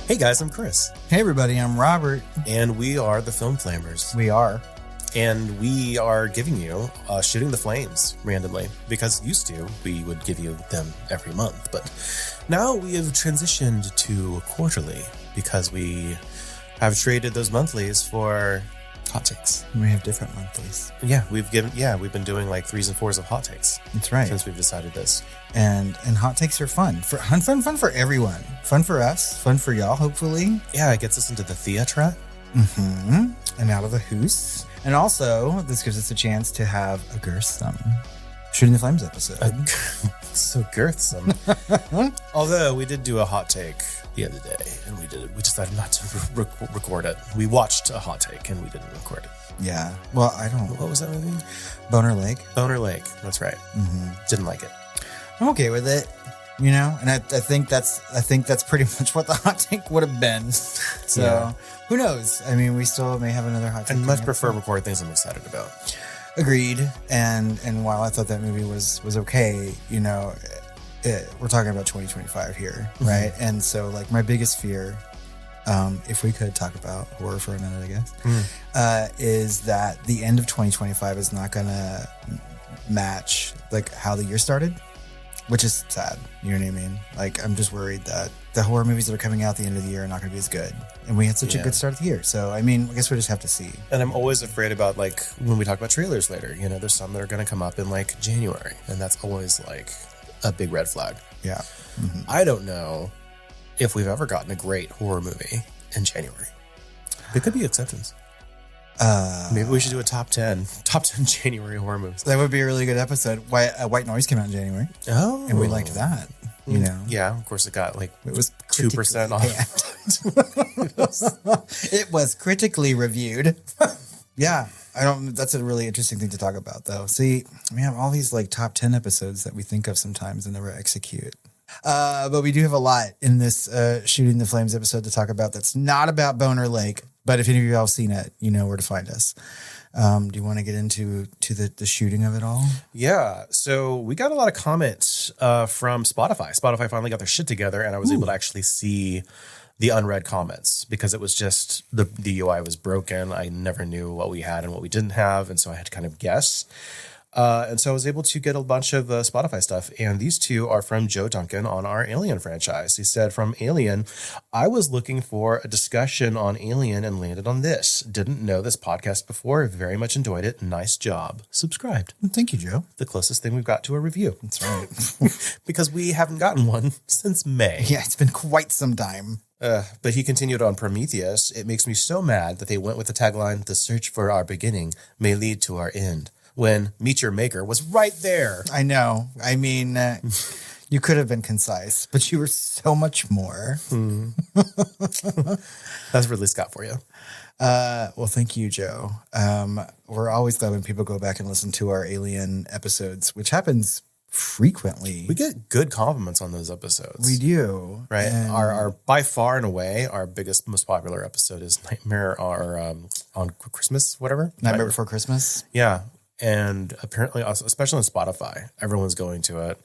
Hey guys, I'm Chris. Hey everybody, I'm Robert. And we are the Film Flamers. We are. And we are giving you Shooting the Flames randomly, because used to we would give you them every month, but now we have transitioned to quarterly because we have traded those monthlies for hot takes. We have different monthlies. Yeah, we've been doing like 3s and 4s of hot takes. That's right. Since we've decided this. And hot takes are fun. Fun for everyone. Fun for us. Fun for y'all, hopefully. Yeah, it gets us into the theatre. Mm-hmm. And out of the hoose. And also, this gives us a chance to have a girthsome Shooting the Flames episode. So girthsome. Although we did do a hot take the other day, and we decided not to record it. We watched a hot take, and we didn't record it. Yeah. Well, I don't... What was that movie? Boner Lake. Boner Lake. That's right. Mm-hmm. Didn't like it. I'm okay with it, you know, and I think that's pretty much what the hot take would have been. So yeah. Who knows? I mean, we still may have another hot take. I much prefer record things I'm excited about. Agreed. And while I thought that movie was okay, you know, we're talking about 2025 here, right? Mm-hmm. And so, like, my biggest fear, if we could talk about horror for a minute, I guess, is that the end of 2025 is not going to match like how the year started. Which is sad, you know what I mean? Like, I'm just worried that the horror movies that are coming out at the end of the year are not going to be as good. And we had such a good start of the year. So, I mean, I guess we just have to see. And I'm always afraid about, like, when we talk about trailers later, you know, there's some that are going to come up in, like, January. And that's always, like, a big red flag. Yeah. Mm-hmm. I don't know if we've ever gotten a great horror movie in January. It could be Acceptance. Maybe we should do a top 10 January horror movies. That would be a really good episode. White Noise came out in January. Oh. And we liked that, you know. Yeah, of course it got like it was 2% off. It was critically reviewed. Yeah. That's a really interesting thing to talk about though. See, we have all these like top 10 episodes that we think of sometimes and never execute. But we do have a lot in this Shooting the Flames episode to talk about that's not about Boner Lake. But if any of you have seen it, you know where to find us. Do you want to get into the shooting of it all? Yeah. So we got a lot of comments from Spotify. Spotify finally got their shit together, and I was able to actually see the unread comments because it was just the UI was broken. I never knew what we had and what we didn't have, and so I had to kind of guess. And so I was able to get a bunch of Spotify stuff. And these two are from Joe Duncan on our Alien franchise. He said, from Alien, I was looking for a discussion on Alien and landed on this. Didn't know this podcast before. Very much enjoyed it. Nice job. Subscribed. Thank you, Joe. The closest thing we've got to a review. That's right. Because we haven't gotten one since May. Yeah, it's been quite some time. But he continued on Prometheus. It makes me so mad that they went with the tagline, "The search for our beginning may lead to our end," when Meet Your Maker was right there. I know. I mean, you could have been concise, but you were so much more. That's Ridley Scott for you. Well, thank you, Joe. We're always glad when people go back and listen to our Alien episodes, which happens frequently. We get good compliments on those episodes. We do. Right. And our by far and away, our biggest, most popular episode is Nightmare on Christmas, whatever. Nightmare Before Christmas. Yeah. And apparently, especially on Spotify, everyone's going to it.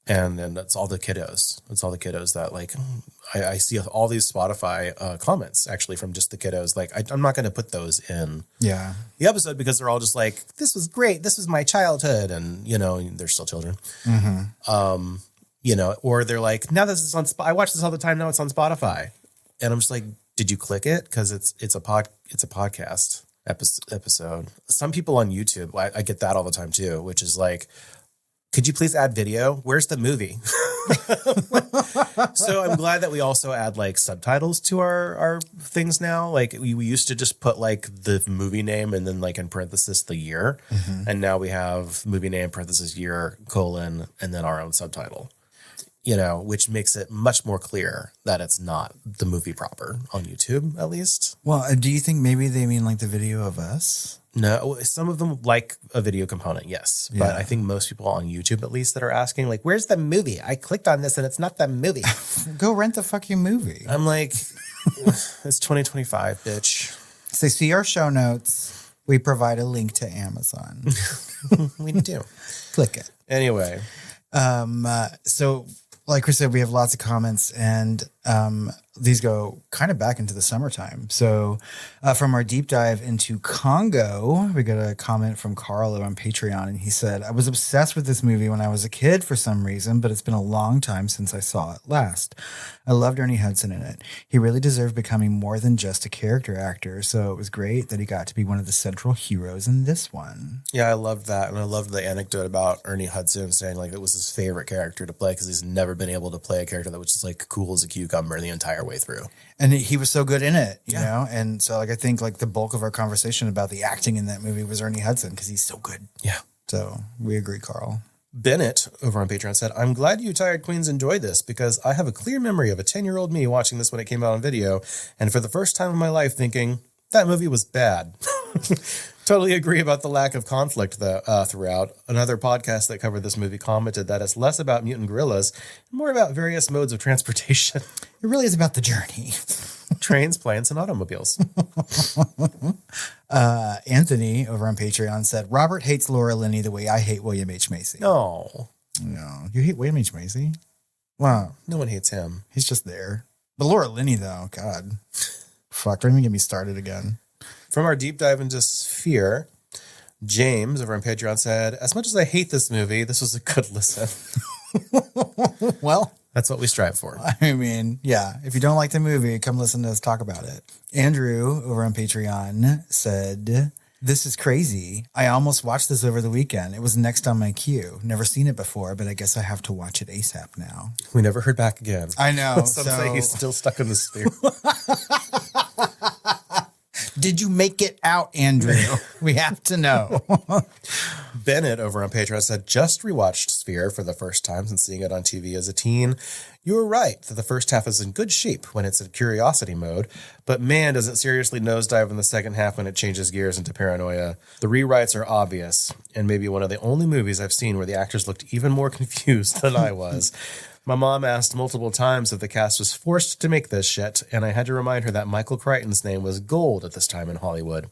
And then that's all the kiddos. That's all the kiddos that, like, I see all these Spotify comments, actually, from just the kiddos. Like, I'm not going to put those in the episode because they're all just like, this was great. This was my childhood. And, you know, they're still children. Mm-hmm. You know, or they're like, now this is on I watch this all the time. Now it's on Spotify. And I'm just like, did you click it? Because it's a podcast episode. Some people on YouTube, I get that all the time too, which is like, could you please add video? Where's the movie? So I'm glad that we also add like subtitles to our things now. Like we used to just put like the movie name and then like in parenthesis the year. Mm-hmm. And now we have movie name parenthesis year colon and then our own subtitle. You know, which makes it much more clear that it's not the movie proper on YouTube, at least. Well, do you think maybe they mean like the video of us? No, some of them like a video component, yes. Yeah. But I think most people on YouTube, at least, that are asking, like, where's the movie? I clicked on this and it's not the movie. Go rent the fucking movie. I'm like, it's 2025, bitch. So see our show notes. We provide a link to Amazon. We do. Click it. Anyway. So like Chris said, we have lots of comments, and these go kind of back into the summertime. So from our deep dive into Congo, we got a comment from Karl on Patreon, and he said, I was obsessed with this movie when I was a kid for some reason, but it's been a long time since I saw it last. I loved Ernie Hudson in it. He really deserved becoming more than just a character actor, so it was great that he got to be one of the central heroes in this one. Yeah, I loved that, and I loved the anecdote about Ernie Hudson saying like it was his favorite character to play because he's never been able to play a character that was just like cool as a cucumber the entire way through. And he was so good in it, you know? And so like I think like the bulk of our conversation about the acting in that movie was Ernie Hudson because he's so good. Yeah. So we agree, Karl. Bennett over on Patreon said, I'm glad you tired queens enjoyed this because I have a clear memory of a 10-year-old me watching this when it came out on video and for the first time in my life thinking that movie was bad. Totally agree about the lack of conflict throughout. Another podcast that covered this movie commented that it's less about mutant gorillas and more about various modes of transportation. It really is about the journey. Trains, planes, and automobiles. Anthony over on Patreon said, Robert hates Laura Linney the way I hate William H. Macy. No. No. You hate William H. Macy? Wow. No one hates him. He's just there. But Laura Linney, though, God. Fuck, don't even get me started again. From our deep dive into Sphere, James over on Patreon said, as much as I hate this movie, this was a good listen. Well, that's what we strive for. I mean, yeah, if you don't like the movie, come listen to us talk about it. Andrew over on Patreon said, this is crazy. I almost watched this over the weekend. It was next on my queue. Never seen it before, but I guess I have to watch it ASAP now. We never heard back again. I know. Some say he's still stuck in the Sphere. Did you make it out, Andrew? We have to know. Bennett over on Patreon said, just rewatched Sphere for the first time since seeing it on TV as a teen. You were right that the first half is in good shape when it's in curiosity mode, but man, does it seriously nosedive in the second half when it changes gears into paranoia. The rewrites are obvious, and maybe one of the only movies I've seen where the actors looked even more confused than I was. My mom asked multiple times if the cast was forced to make this shit, and I had to remind her that Michael Crichton's name was gold at this time in Hollywood.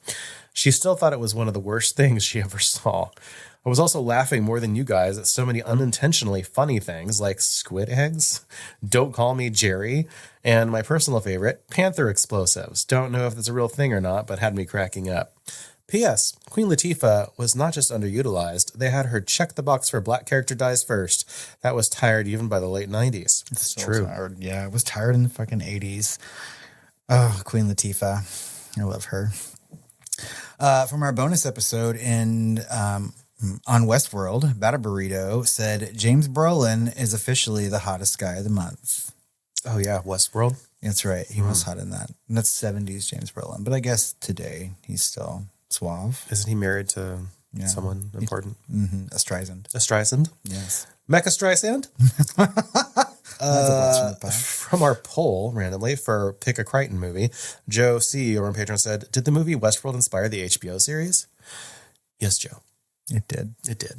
She still thought it was one of the worst things she ever saw. I was also laughing more than you guys at so many unintentionally funny things like squid eggs, Don't Call Me Jerry, and my personal favorite, panther explosives. Don't know if that's a real thing or not, but had me cracking up. P.S. Queen Latifah was not just underutilized. They had her check the box for black character dies first. That was tired even by the late 90s. It's so true. Tired. Yeah, it was tired in the fucking 80s. Oh, Queen Latifah. I love her. From our bonus episode on Westworld, BattleBurrito said, James Brolin is officially the hottest guy of the month. Oh, yeah, Westworld? That's right. He was hot in that. And that's 70s James Brolin. But I guess today he's still suave. Isn't he married to someone important? Mm-hmm. A Streisand. A Streisand? Yes. Mecha Streisand? From our poll, randomly, for Pick a Crichton movie, Joe C. over on Patreon said, did the movie Westworld inspire the HBO series? Yes, Joe. It did. It did.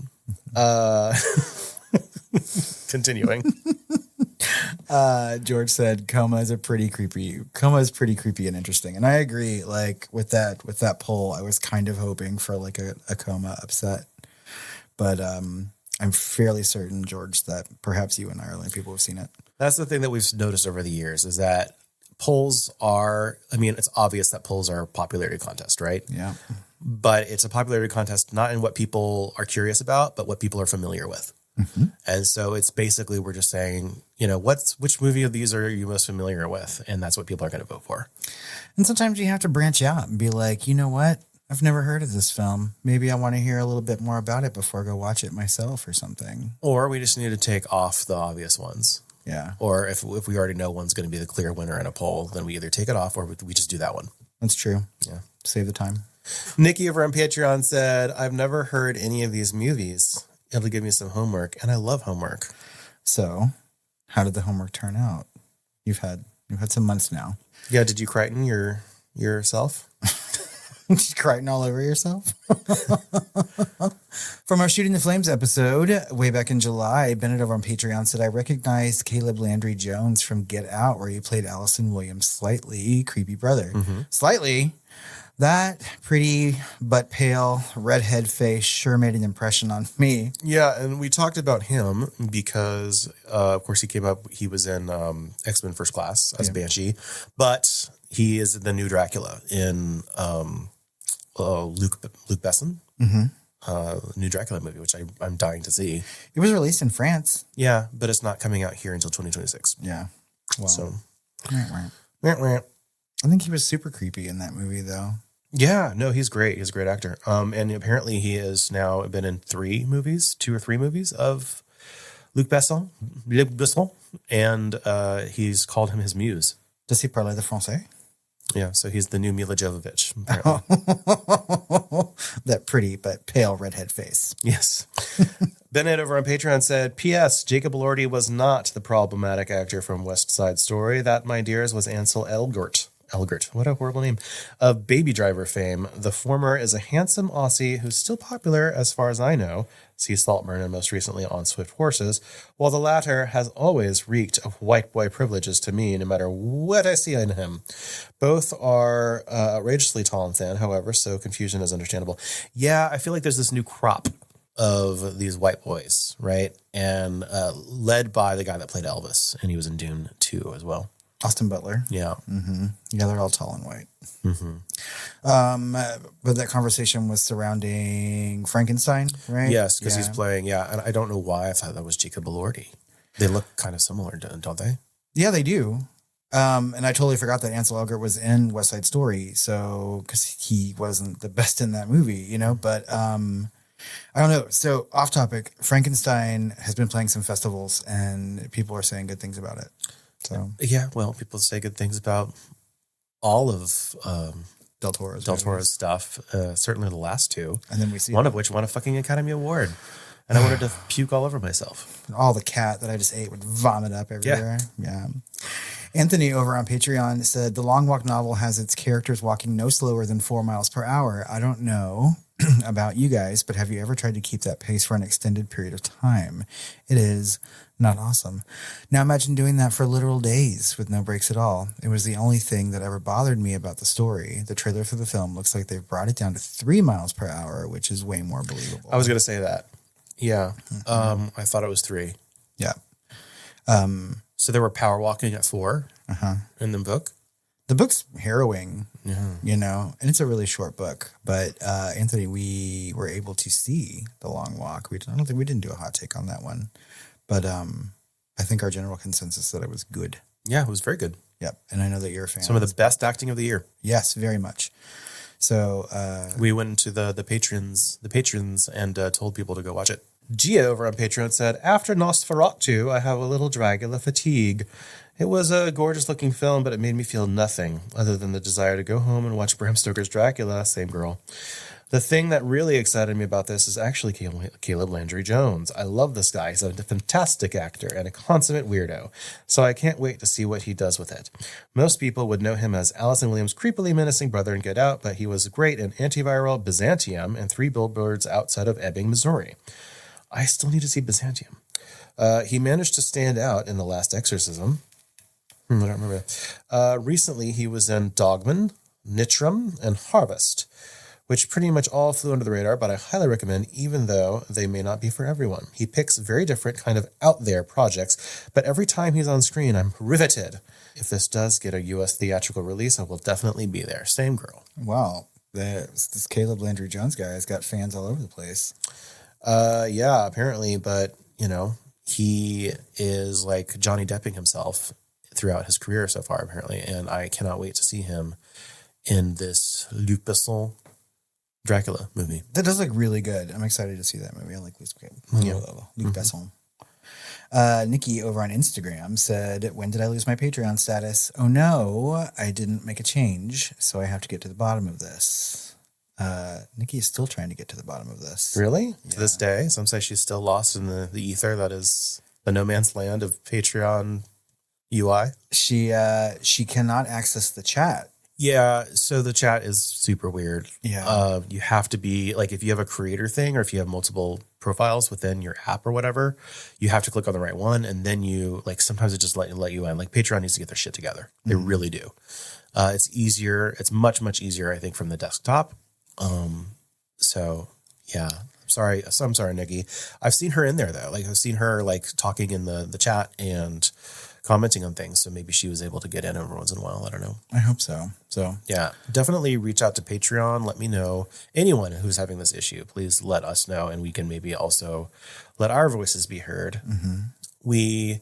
Continuing. George said Coma is pretty creepy and interesting. And I agree, like with that poll, I was kind of hoping for like a Coma upset. But I'm fairly certain, George, that perhaps you and I are the only people who've seen it. That's the thing that we've noticed over the years is that polls are, I mean, it's obvious that polls are a popularity contest, right? Yeah. But it's a popularity contest not in what people are curious about, but what people are familiar with. Mm-hmm. And so it's basically, we're just saying, you know, which movie of these are you most familiar with? And that's what people are going to vote for. And sometimes you have to branch out and be like, you know what? I've never heard of this film. Maybe I want to hear a little bit more about it before I go watch it myself or something. Or we just need to take off the obvious ones. Yeah. Or if we already know one's going to be the clear winner in a poll, then we either take it off or we just do that one. That's true. Yeah. Save the time. Nikki over on Patreon said, I've never heard any of these movies. It'll give me some homework, and I love homework. So, how did the homework turn out? You've had some months now. Yeah, did you Crichton yourself? Did you Crichton all over yourself? From our Shooting the Flames episode, way back in July, Bennett over on Patreon said, I recognized Caleb Landry Jones from Get Out, where he played Allison Williams' slightly creepy brother. Mm-hmm. Slightly? That pretty but pale redhead face sure made an impression on me. Yeah, and we talked about him because, of course, he was in X-Men First Class as Banshee, but he is the new Dracula in Luke Besson, new Dracula movie, which I'm dying to see. It was released in France. Yeah, but it's not coming out here until 2026. Yeah. Well, so, I think he was super creepy in that movie, though. Yeah, no, he's great. He's a great actor. And apparently he has now been in 2 or 3 movies of Luc Besson, and he's called him his muse. Does he parler de français? Yeah, so he's the new Mila Jovovich. That pretty but pale redhead face. Yes. Bennett over on Patreon said, P.S. Jacob Elordi was not the problematic actor from West Side Story. That, my dears, was Ansel Elgort. What a horrible name. Of Baby Driver fame. The former is a handsome Aussie who's still popular as far as I know. See Saltburn and most recently on Swift Horses. While the latter has always reeked of white boy privileges to me, no matter what I see in him. Both are outrageously tall and thin, however, so confusion is understandable. Yeah, I feel like there's this new crop of these white boys, right? And led by the guy that played Elvis, and he was in Dune 2 as well. Austin Butler. Yeah. Mm-hmm. Yeah, they're all tall and white. But that conversation was surrounding Frankenstein, right? Yes, because he's playing, and I don't know why I thought that was Jacob Elordi. They look kind of similar, don't they? Yeah, they do. And I totally forgot that Ansel Elgort was in West Side Story, so because he wasn't the best in that movie, but I don't know. So off topic, Frankenstein has been playing some festivals and people are saying good things about it. So yeah, well, people say good things about all of Del Toro's stuff. Certainly the last 2, and then we see one of which won a fucking Academy Award, and I wanted to puke all over myself. All the cat that I just ate would vomit up everywhere. Yeah. Anthony over on Patreon said the Long Walk novel has its characters walking no slower than 4 miles per hour. I don't know about you guys, but have you ever tried to keep that pace for an extended period of time? It is not awesome. Now imagine doing that for literal days with no breaks at all. It was the only thing that ever bothered me about the story. The trailer for the film looks like they've brought it down to 3 miles per hour, which is way more believable. I was going to say that. Yeah. I thought it was 3. Yeah. So they were power walking at 4 in the book? The book's harrowing, and it's a really short book. But Anthony, we were able to see The Long Walk. I don't think we didn't do a hot take on that one. But I think our general consensus that it was good. Yeah, it was very good. Yep. And I know that you're a fan. Some of the best acting of the year. Yes, very much. So we went into the patrons and told people to go watch it. Gia over on Patreon said, after Nosferatu, I have a little Dracula fatigue. It was a gorgeous looking film, but it made me feel nothing other than the desire to go home and watch Bram Stoker's Dracula. Same girl. The thing that really excited me about this is actually Caleb Landry Jones. I love this guy. He's a fantastic actor and a consummate weirdo, so I can't wait to see what he does with it. Most people would know him as Allison Williams' creepily menacing brother in Get Out, but he was great in Antiviral, Byzantium, and 3 Billboards Outside of Ebbing, Missouri. I still need to see Byzantium. He managed to stand out in The Last Exorcism. I don't remember. Recently, he was in Dogman, Nitram, and Harvest, which pretty much all flew under the radar, but I highly recommend, even though they may not be for everyone. He picks very different kind of out-there projects, but every time he's on screen, I'm riveted. If this does get a U.S. theatrical release, I will definitely be there. Same girl. Wow. This Caleb Landry Jones guy has got fans all over the place. Yeah, apparently, but, he is like Johnny Depping himself throughout his career so far, apparently, and I cannot wait to see him in this Luc Besson Dracula movie. That does look really good. I'm excited to see that movie. I like Luc Besson. Nikki over on Instagram said, when did I lose my Patreon status? Oh no, I didn't make a change, so I have to get to the bottom of this. Nikki is still trying to get to the bottom of this. Really? Yeah. To this day? Some say she's still lost in the ether that is the no man's land of Patreon UI. She cannot access the chat Yeah, so the chat is super weird. Yeah. You have to be, like, if you have a creator thing or if you have multiple profiles within your app or whatever, you have to click on the right one, and then you, like, sometimes it just let you in. Like, Patreon needs to get their shit together. They really do. It's easier. It's much, much easier, I think, from the desktop. So, yeah. I'm sorry, Nikki. I've seen her in there, though. Like, I've seen her, like, talking in the chat and commenting on things. So maybe she was able to get in every once in a while. I don't know. I hope so. So, yeah, definitely reach out to Patreon. Let me know. Anyone who's having this issue, please let us know. And we can maybe also let our voices be heard. We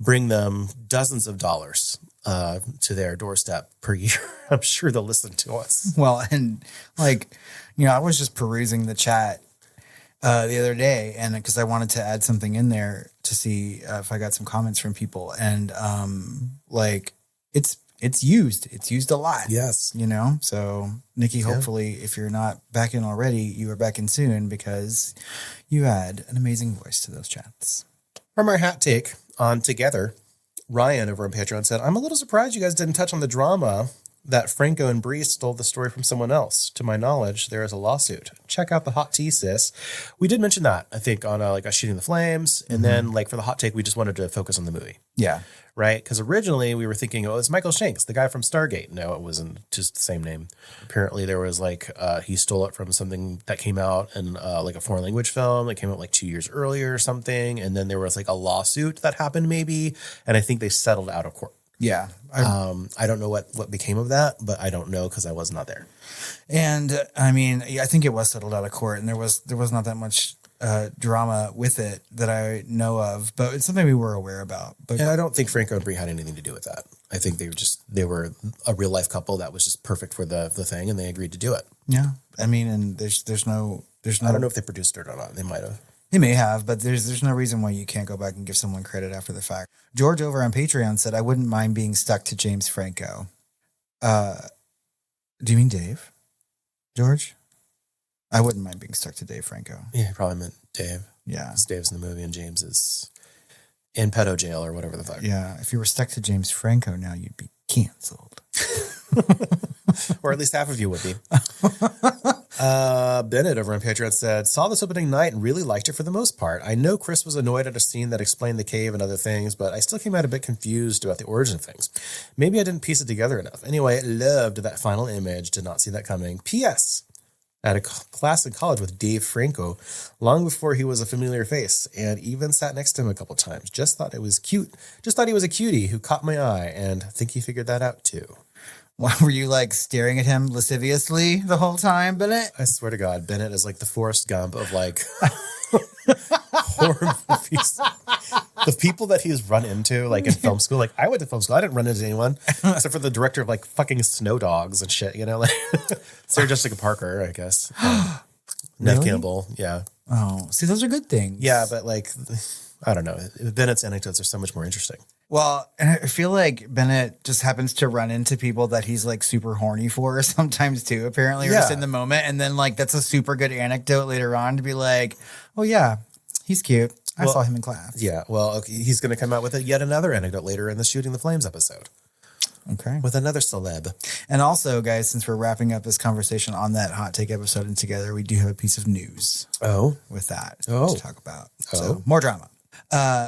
bring them dozens of dollars to their doorstep per year. I'm sure they'll listen to us. well, and like, I was just perusing the chat the other day, and because I wanted to add something in there to see if I got some comments from people, and like it's used a lot. Yes, So Nikki, hopefully, if you're not back in already, you are back in soon because you add an amazing voice to those chats. From our hat take on Together, Ryan over on Patreon said, "I'm a little surprised you guys didn't touch on the drama that Franco and Bree stole the story from someone else. To my knowledge, there is a lawsuit. Check out the hot tea, sis." We did mention that, I think, on like a Shooting the Flames. And then like for the hot take, we just wanted to focus on the movie. Yeah. Right? Because originally we were thinking, oh, it's Michael Shanks, the guy from Stargate. No, it wasn't just the same name. Apparently there was like, he stole it from something that came out in like a foreign language film that came out like 2 years earlier or something. And then there was like a lawsuit that happened maybe. And I think they settled out of court. Yeah. I don't know what became of that, but I don't know because I was not there. And I mean, I think it was settled out of court, and there was not that much drama with it that I know of, but it's something we were aware about. But and I don't think Franco and Bree had anything to do with that. I think they were a real life couple that was just perfect for the thing, and they agreed to do it. Yeah, I mean, and there's no. I don't know if they produced it or not. They might have. They may have, but there's no reason why you can't go back and give someone credit after the fact. George over on Patreon said, "I wouldn't mind being stuck to James Franco." Do you mean Dave? George? I wouldn't mind being stuck to Dave Franco. Yeah, he probably meant Dave. Yeah. Because Dave's in the movie and James is in pedo jail or whatever the fuck. Yeah, if you were stuck to James Franco now, you'd be canceled. Or at least half of you would be. Bennett over on Patreon said, "Saw this opening night and really liked it for the most part. I know Chris was annoyed at a scene that explained the cave and other things, but I still came out a bit confused about the origin of things. Maybe I didn't piece it together enough. Anyway, loved that final image. Did not see that coming. P.S. I had a class in college with Dave Franco long before he was a familiar face, and even sat next to him a couple times. Just thought it was cute. Just thought he was a cutie who caught my eye, and I think he figured that out too." Were you like staring at him lasciviously the whole time, Bennett? I swear to God, Bennett is like the Forrest Gump of like horror movies. The people that he's run into, like in film school, like I went to film school. I didn't run into anyone except for the director of like fucking Snow Dogs and shit, like Sarah Jessica Parker, I guess. Neve Really? Campbell, yeah. Oh, see, those are good things. Yeah, but like, I don't know. Bennett's anecdotes are so much more interesting. Well, and I feel like Bennett just happens to run into people that he's like super horny for sometimes too, apparently, or just in the moment. And then like, that's a super good anecdote later on to be like, oh yeah, he's cute. I saw him in class. Yeah. Well, okay, he's going to come out with yet another anecdote later in the Shooting the Flames episode. Okay. With another celeb. And also, guys, since we're wrapping up this conversation on that hot take episode and together, we do have a piece of news. Oh. With that to talk about. So more drama.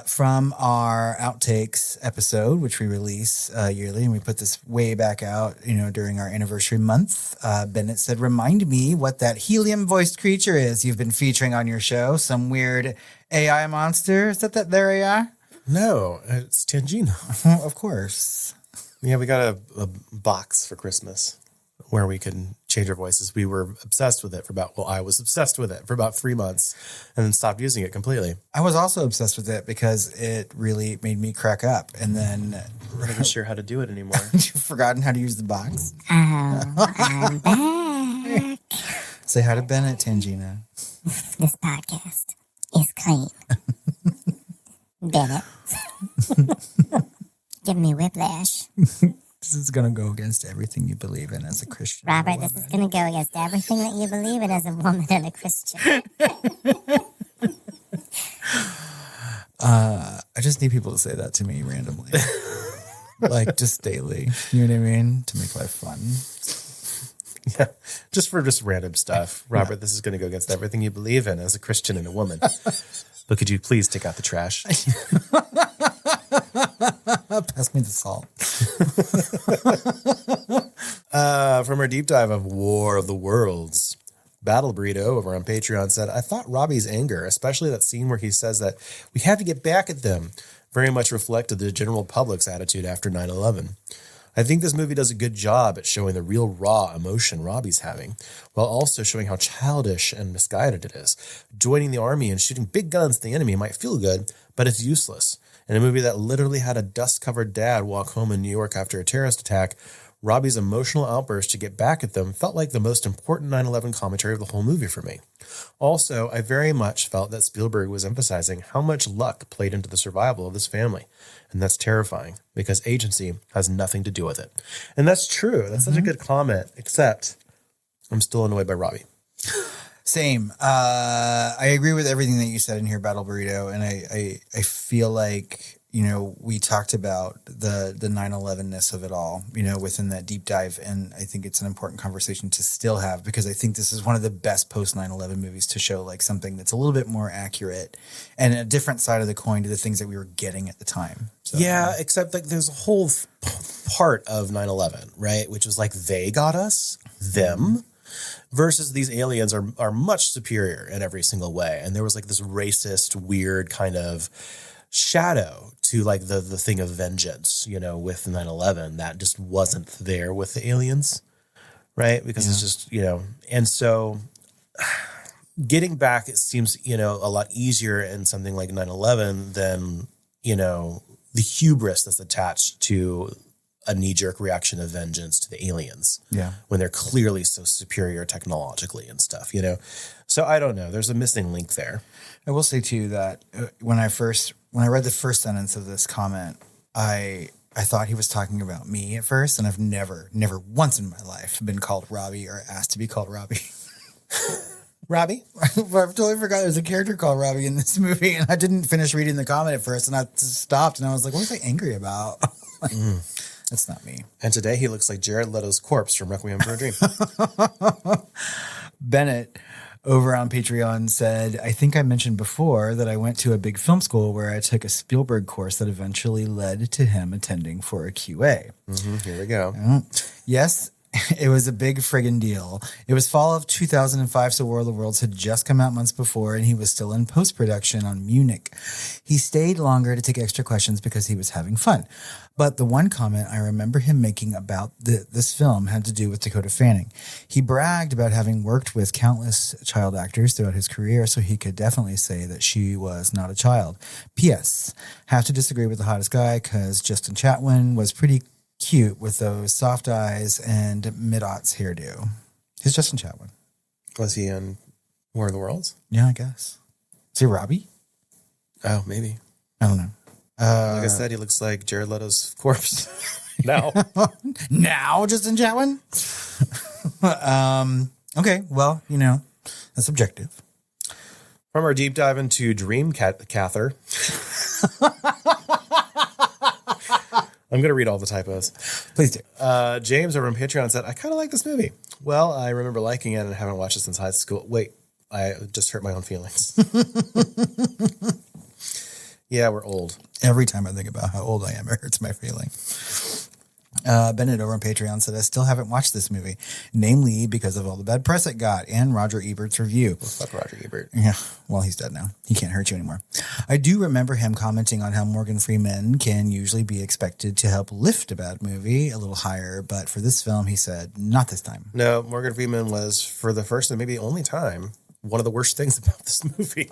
From our outtakes episode, which we release yearly, and we put this way back out, during our anniversary month. Bennett said, "Remind me what that helium-voiced creature is you've been featuring on your show. Some weird AI monster. Is that their AI?" No, it's Tangina. Of course. Yeah, we got a box for Christmas where we can change our voices. We were obsessed with it I was obsessed with it for about 3 months and then stopped using it completely. I was also obsessed with it because it really made me crack up. And then I'm not even sure how to do it anymore. You've forgotten how to use the box? I'm back. Say hi to Bennett, Tangina. This podcast is clean. Bennett. Give me whiplash. This is going to go against everything you believe in as a Christian. Robert, this is going to go against everything that you believe in as a woman and a Christian. I just need people to say that to me randomly. like just daily. You know what I mean? To make life fun. Yeah, just random stuff. Robert, this is going to go against everything you believe in as a Christian and a woman. But could you please take out the trash? Pass me the salt. From our deep dive of War of the Worlds, BattleBurrito over on Patreon said, I thought Robbie's anger, especially that scene where he says that we have to get back at them, very much reflected the general public's attitude after 9/11. I think this movie does a good job at showing the real raw emotion Robbie's having, while also showing how childish and misguided it is. Joining the army and shooting big guns at the enemy might feel good, but it's useless. In a movie that literally had a dust-covered dad walk home in New York after a terrorist attack, Robbie's emotional outburst to get back at them felt like the most important 9/11 commentary of the whole movie for me. Also, I very much felt that Spielberg was emphasizing how much luck played into the survival of this family. And that's terrifying because agency has nothing to do with it. And that's true. That's such a good comment, except I'm still annoyed by Robbie. Same. I agree with everything that you said in here, BattleBurrito. And I feel like, you know, we talked about the 9/11-ness of it all, you know, within that deep dive. And I think it's an important conversation to still have because I think this is one of the best post 9/11 movies to show like something that's a little bit more accurate and a different side of the coin to the things that we were getting at the time. So, yeah, except like there's a whole part of 9/11, right? Which is like they got us, them. Versus these aliens are much superior in every single way. And there was like this racist, weird kind of shadow to like the thing of vengeance, you know, with 9/11 that just wasn't there with the aliens, right? Because it's just, you know, and so getting back, it seems, you know, a lot easier in something like 9/11 than, you know, the hubris that's attached to a knee-jerk reaction of vengeance to the aliens. Yeah. When they're clearly so superior technologically and stuff, you know? So I don't know. There's a missing link there. I will say too that when I read the first sentence of this comment, I thought he was talking about me at first, and I've never once in my life been called Robbie or asked to be called Robbie. Robbie? I've totally forgot there's a character called Robbie in this movie, and I didn't finish reading the comment at first, and I just stopped, and I was like, what was I angry about? That's not me. And today he looks like Jared Leto's corpse from Requiem for a Dream. Bennett over on Patreon said, I think I mentioned before that I went to a big film school where I took a Spielberg course that eventually led to him attending for a QA. Here we go. Yes, it was a big friggin' deal. It was fall of 2005, so War of the Worlds had just come out months before, and he was still in post-production on Munich. He stayed longer to take extra questions because he was having fun. But the one comment I remember him making about this film had to do with Dakota Fanning. He bragged about having worked with countless child actors throughout his career, so he could definitely say that she was not a child. P.S. Have to disagree with the hottest guy because Justin Chatwin was pretty cute with those soft eyes and mid-aughts hairdo. Who's Justin Chatwin? Was he in War of the Worlds? Yeah, I guess. Is he Robbie? Oh, maybe. I don't know. Like I said, he looks like Jared Leto's corpse. Now. Now, Justin Chatwin? Okay, well, you know, that's objective. From our deep dive into Dreamcatcher. I'm going to read all the typos. Please do. James over on Patreon said, I kind of like this movie. Well, I remember liking it and haven't watched it since high school. Wait, I just hurt my own feelings. Yeah, we're old. Every time I think about how old I am, it hurts my feeling. Bennett over on Patreon said, I still haven't watched this movie, namely because of all the bad press it got and Roger Ebert's review. Well, fuck Roger Ebert. Yeah, well, he's dead now. He can't hurt you anymore. I do remember him commenting on how Morgan Freeman can usually be expected to help lift a bad movie a little higher, but for this film, he said, not this time. No, Morgan Freeman was, for the first and maybe only time, one of the worst things about this movie.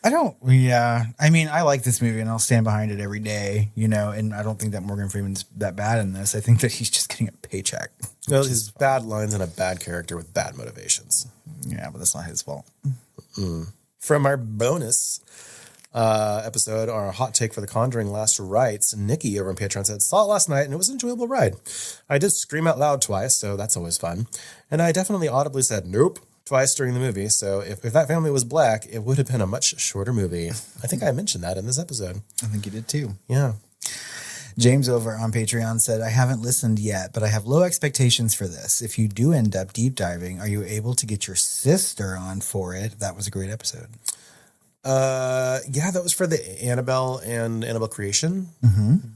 I mean, I like this movie and I'll stand behind it every day, you know, and I don't think that Morgan Freeman's that bad in this. I think that he's just getting a paycheck. No, his bad lines and a bad character with bad motivations. Yeah, but that's not his fault. From our bonus episode, our hot take for The Conjuring Last Rites, Nikki over on Patreon said, saw it last night and it was an enjoyable ride. I did scream out loud twice, so that's always fun. And I definitely audibly said, nope, twice during the movie. So if that family was black, it would have been a much shorter movie. I think I mentioned that in this episode. I think you did too. Yeah. James over on Patreon said, I haven't listened yet, but I have low expectations for this. If you do end up deep diving, are you able to get your sister on for it? That was a great episode. Yeah, that was for the Annabelle and Annabelle Creation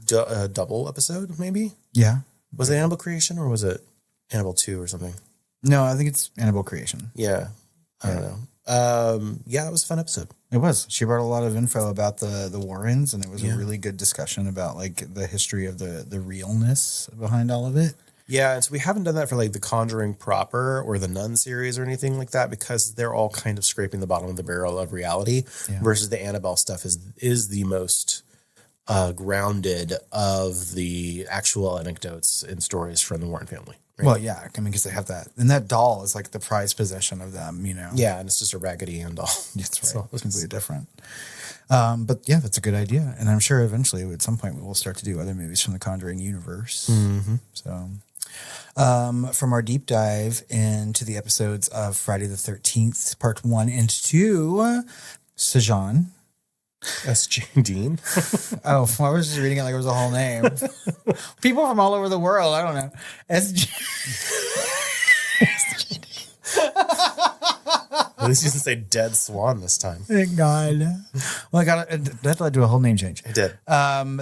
double episode, maybe? Yeah. Was it Annabelle Creation or was it Annabelle 2 or something? No, I think it's Annabelle Creation. Yeah. I don't know. Yeah, it was a fun episode. It was. She brought a lot of info about the Warrens, and it was a really good discussion about like the history of the realness behind all of it. Yeah, and so we haven't done that for like the Conjuring proper or the Nun series or anything like that because they're all kind of scraping the bottom of the barrel of reality versus the Annabelle stuff is the most grounded of the actual anecdotes and stories from the Warren family. Right? Well, yeah, I mean, because they have that. And that doll is like the prized possession of them, you know? Yeah, and it's just a Raggedy Ann doll. That's right. So it's completely different. But yeah, that's a good idea. And I'm sure eventually at some point we will start to do other movies from the Conjuring universe. Mm-hmm. So from our deep dive into the episodes of Friday the 13th, part 1 and 2, Sejan. That's Jane Dean. Oh, I was just reading it like it was a whole name. People from all over the world. I don't know. At least you didn't say Dead Swan this time. Thank God. Well, that led to a whole name change. It did.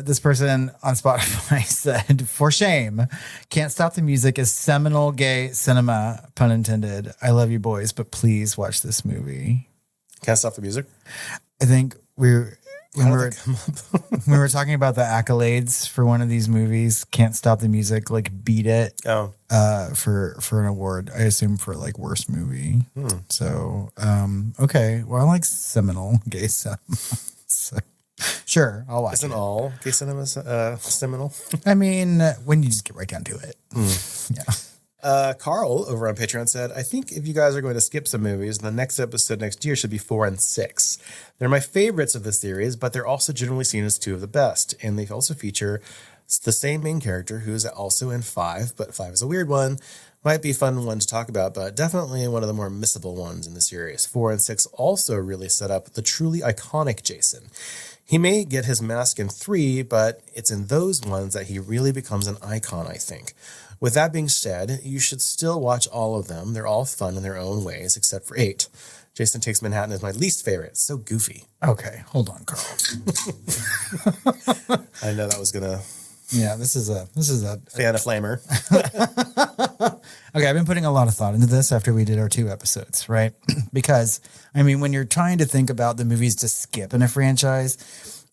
This person on Spotify said, for shame, Can't Stop the Music is seminal gay cinema, pun intended. I love you boys, but please watch this movie. Can't Stop the Music? I think when we were talking about the accolades for one of these movies, Can't Stop the Music, like beat it for an award. I assume for like worst movie. So okay, well I like seminal gay cinema. So, sure, I'll watch. Isn't all gay cinema seminal? I mean, when you just get right down to it, yeah. Carl over on Patreon said, I think if you guys are going to skip some movies, the next episode next year should be 4 and 6. They're my favorites of the series, but they're also generally seen as 2 of the best. And they also feature the same main character who is also in 5, but 5 is a weird one. Might be a fun one to talk about, but definitely one of the more missable ones in the series. 4 and 6 also really set up the truly iconic Jason. He may get his mask in 3, but it's in those ones that he really becomes an icon, I think. With that being said, you should still watch all of them. They're all fun in their own ways, except for 8. Jason Takes Manhattan is my least favorite. It's so goofy. Okay, hold on, Carl. I know that was gonna. Yeah, this is a fan of Flamer. Okay, I've been putting a lot of thought into this after we did our 2 episodes, right? Because I mean, when you're trying to think about the movies to skip in a franchise,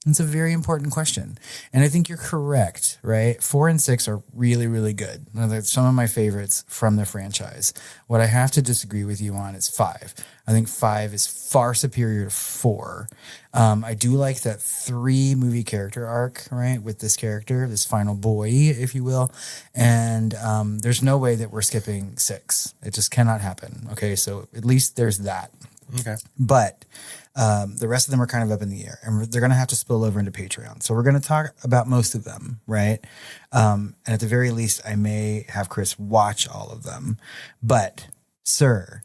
it's a very important question. And I think you're correct, right? 4 and 6 are really, really good. They're some of my favorites from the franchise. What I have to disagree with you on is 5. I think 5 is far superior to 4. I do like that 3 movie character arc, right? With this character, this final boy, if you will. And there's no way that we're skipping 6. It just cannot happen. Okay, so at least there's that. Okay. But the rest of them are kind of up in the air, and they're going to have to spill over into Patreon. So we're going to talk about most of them, right? And at the very least, I may have Chris watch all of them. But, sir,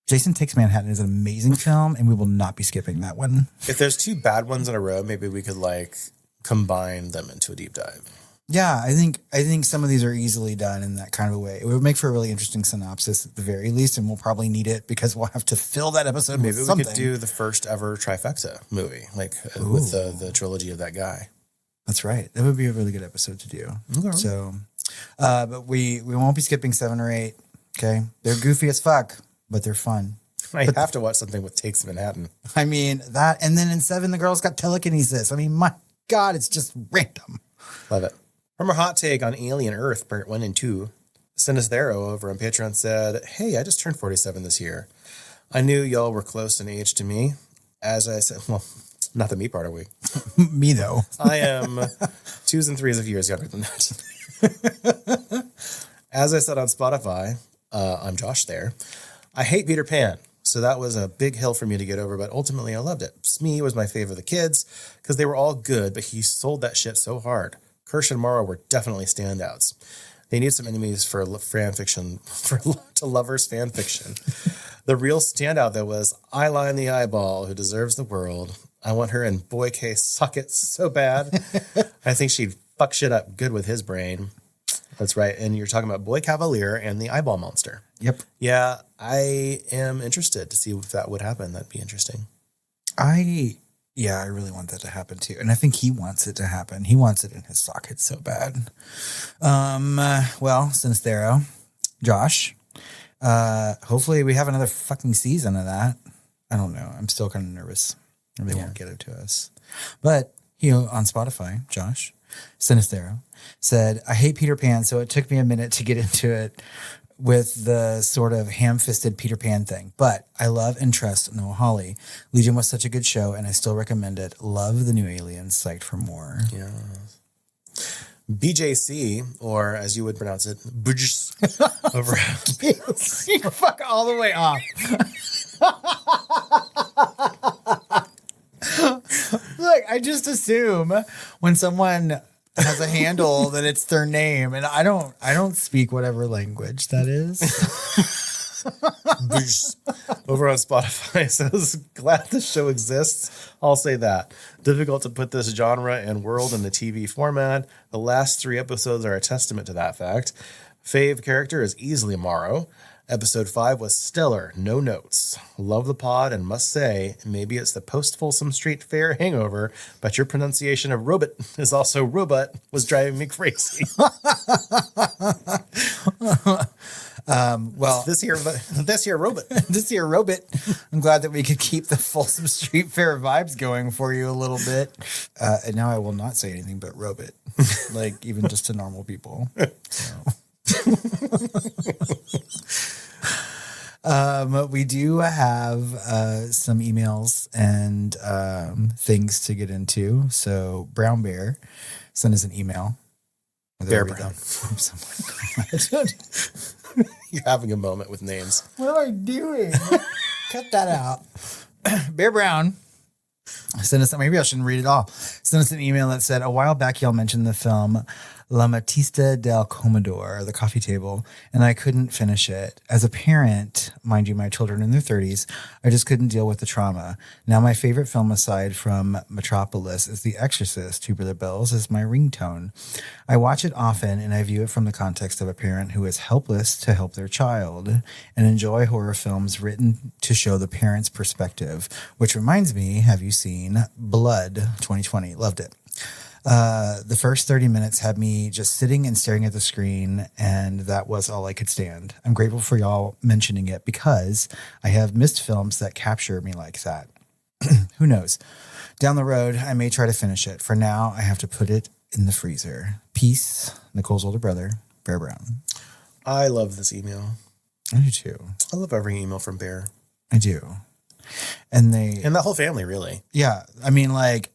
Jason Takes Manhattan is an amazing film, and we will not be skipping that one. If there's 2 bad ones in a row, maybe we could like combine them into a deep dive. Yeah, I think some of these are easily done in that kind of a way. It would make for a really interesting synopsis at the very least, and we'll probably need it because we'll have to fill that episode with something. Maybe we could do the first ever trifecta movie, like with the trilogy of that guy. That's right. That would be a really good episode to do. Okay. So, but we won't be skipping 7 or 8. Okay, they're goofy as fuck, but they're fun. I have to watch something with Takes Manhattan. I mean that, and then in 7, the girl's got telekinesis. I mean, my God, it's just random. Love it. From our hot take on Alien Earth, part 1 and 2, Sinistero over on Patreon said, hey, I just turned 47 this year. I knew y'all were close in age to me. As I said, well, not the me part, are we? Me, though. I am 2s and 3s of years younger than that. As I said on Spotify, I'm Josh there. I hate Peter Pan, so that was a big hill for me to get over, but ultimately I loved it. Smee was my favorite of the kids because they were all good, but he sold that shit so hard. Kirsch and Morrow were definitely standouts. They need some enemies for fan fiction, to lovers fan fiction. The real standout, though, was Eyeline the Eyeball, who deserves the world. I want her in Boy K Suck It so bad. I think she'd fuck shit up good with his brain. That's right. And you're talking about Boy Cavalier and the Eyeball Monster. Yep. Yeah, I am interested to see if that would happen. That'd be interesting. I really want that to happen too. And I think he wants it to happen. He wants it in his socket so bad. Well, Sinistero, Josh, hopefully we have another fucking season of that. I don't know. I'm still kind of nervous. They won't get it to us. But he on Spotify, Josh Sinistero, said, I hate Peter Pan, so it took me a minute to get into it with the sort of ham-fisted Peter Pan thing. But I love and trust Noah Hawley. Legion was such a good show, and I still recommend it. Love the new Aliens. Psyched for more. Yeah. BJC, or as you would pronounce it, Bujs, over. Fuck all the way off. Look, I just assume when someone has a handle that it's their name, and I don't speak whatever language that is. Over on Spotify says, glad the show exists. I'll say that. Difficult to put this genre and world in the TV format. The last 3 episodes are a testament to that fact. Fave character is easily Morrow. Episode 5 was stellar, no notes. Love the pod and must say, maybe it's the post-Folsom Street Fair hangover, but your pronunciation of robot is also robot was driving me crazy. Well, this here robot. This here robot. I'm glad that we could keep the Folsom Street Fair vibes going for you a little bit. And now I will not say anything but robot, like even just to normal people. So. We do have some emails and things to get into. So Brown Bear sent us an email. Bear Brown. You're having a moment with names. What am I doing? Cut that out. Bear Brown sent us, maybe I shouldn't read it all. Sent us an email that said, a while back y'all mentioned the film La Matista del Comedor, The Coffee Table, and I couldn't finish it. As a parent, mind you, my children in their 30s, I just couldn't deal with the trauma. Now my favorite film aside from Metropolis is The Exorcist. Tubular Bells is my ringtone. I watch it often and I view it from the context of a parent who is helpless to help their child and enjoy horror films written to show the parent's perspective, which reminds me, have you seen Blood 2020? Loved it. The first 30 minutes had me just sitting and staring at the screen, and that was all I could stand. I'm grateful for y'all mentioning it because I have missed films that capture me like that. Who knows? Down the road, I may try to finish it. For now, I have to put it in the freezer. Peace, Nicole's older brother, Bear Brown. I love this email. I do too. I love every email from Bear. I do. And the whole family, really. Yeah. I mean, like,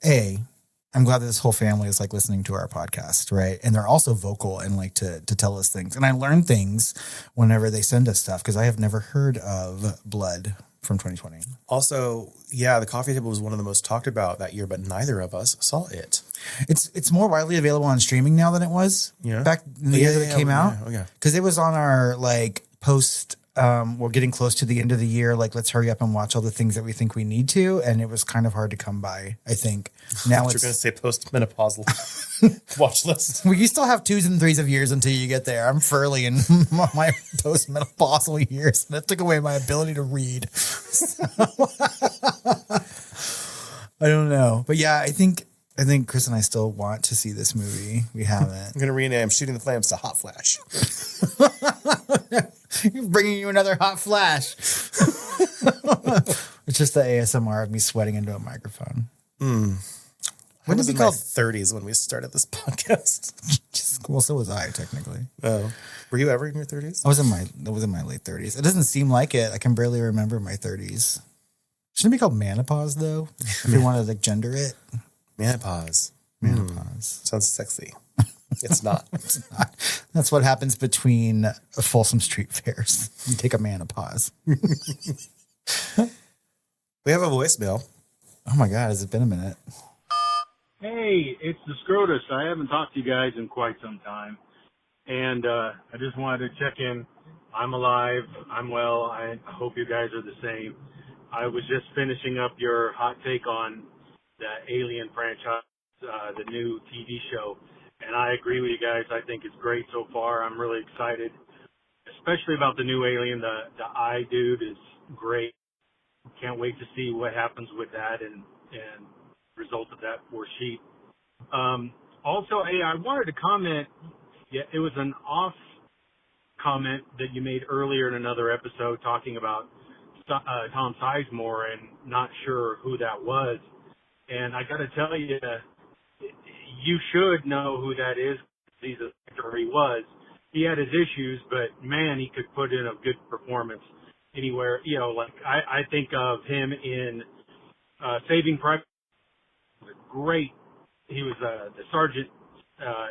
I'm glad that this whole family is like listening to our podcast, right? And they're also vocal and like to tell us things. And I learn things whenever they send us stuff because I have never heard of Blood from 2020. Also, yeah, The Coffee Table was one of the most talked about that year, but neither of us saw it. It's more widely available on streaming now than it was back in the year that it came out. Yeah. Because it was on our like post. We're getting close to the end of the year. Like, let's hurry up and watch all the things that we think we need to. And it was kind of hard to come by, I think. Now you're going to say post-menopausal watch list. Well, you still have 2s and 3s of years until you get there. I'm early in my post-menopausal years. That took away my ability to read. So, I don't know. But yeah, I think Chris and I still want to see this movie. We haven't. I'm going to rename Shooting the Flames to Hot Flash. Bringing you another hot flash. It's just the ASMR of me sweating into a microphone. When did it be called 30s when we started this podcast? Well, so was I technically. Oh, were you ever in your 30s? I was in my late 30s. It doesn't seem like it. I can barely remember my 30s. Shouldn't it be called Manopause though? If you want to like gender it. Menopause. Sounds sexy. It's not. It's not. That's what happens between Folsom Street Fairs. You take a menopause. We have a voicemail. Oh my God, has it been a minute? Hey, it's the Scrotus. I haven't talked to you guys in quite some time. And I just wanted to check in. I'm alive. I'm well. I hope you guys are the same. I was just finishing up your hot take on the Alien franchise, the new TV show. And I agree with you guys. I think it's great so far. I'm really excited, especially about the new alien. The eye dude is great. Can't wait to see what happens with that and result of that for Sheep. Also, hey, I wanted to comment. Yeah, it was an off comment that you made earlier in another episode talking about Tom Sizemore and not sure who that was. And I got to tell you, you should know who that is. He's an actor. He was. He had his issues, but man, he could put in a good performance anywhere. You know, like I think of him in Saving Private. Great. He was the sergeant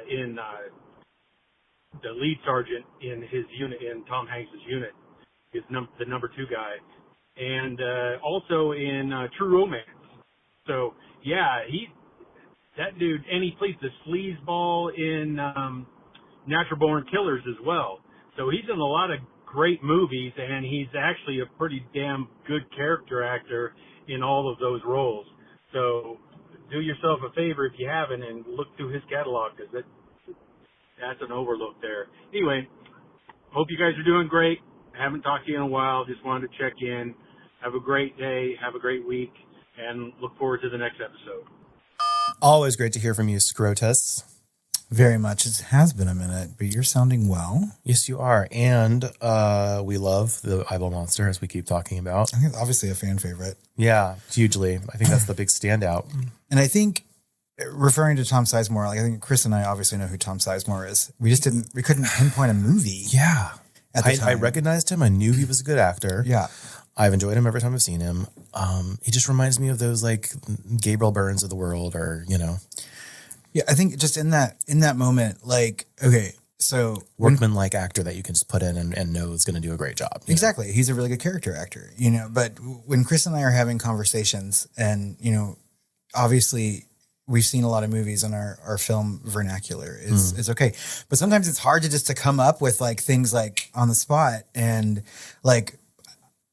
in the lead sergeant in his unit, in Tom Hanks' unit, is the number 2 guy, and also in True Romance. So yeah, that dude, and he plays the sleazeball in Natural Born Killers as well. So he's in a lot of great movies, and he's actually a pretty damn good character actor in all of those roles. So do yourself a favor if you haven't and look through his catalog, because that's an overlook there. Anyway, hope you guys are doing great. Haven't talked to you in a while. Just wanted to check in. Have a great day. Have a great week. And look forward to the next episode. Always great to hear from you, Scrotus. Very much. It has been a minute, but you're sounding well. Yes, you are. And we love the eyeball monster, as we keep talking about. I think it's obviously a fan favorite. Yeah, hugely. I think that's the big standout. And I think, referring to Tom Sizemore, like I think Chris and I obviously know who Tom Sizemore is. We couldn't pinpoint a movie. Yeah. At the time. I recognized him. I knew he was a good actor. Yeah. I've enjoyed him every time I've seen him. He just reminds me of those like Gabriel Byrnes of the world, or, you know. Yeah, I think just in that moment, like, okay, so workman-like actor that you can just put in and know is going to do a great job. Exactly. Know? He's a really good character actor, you know, but when Chris and I are having conversations and, you know, obviously we've seen a lot of movies in our film vernacular is okay. But sometimes it's hard to come up with like things like on the spot, and like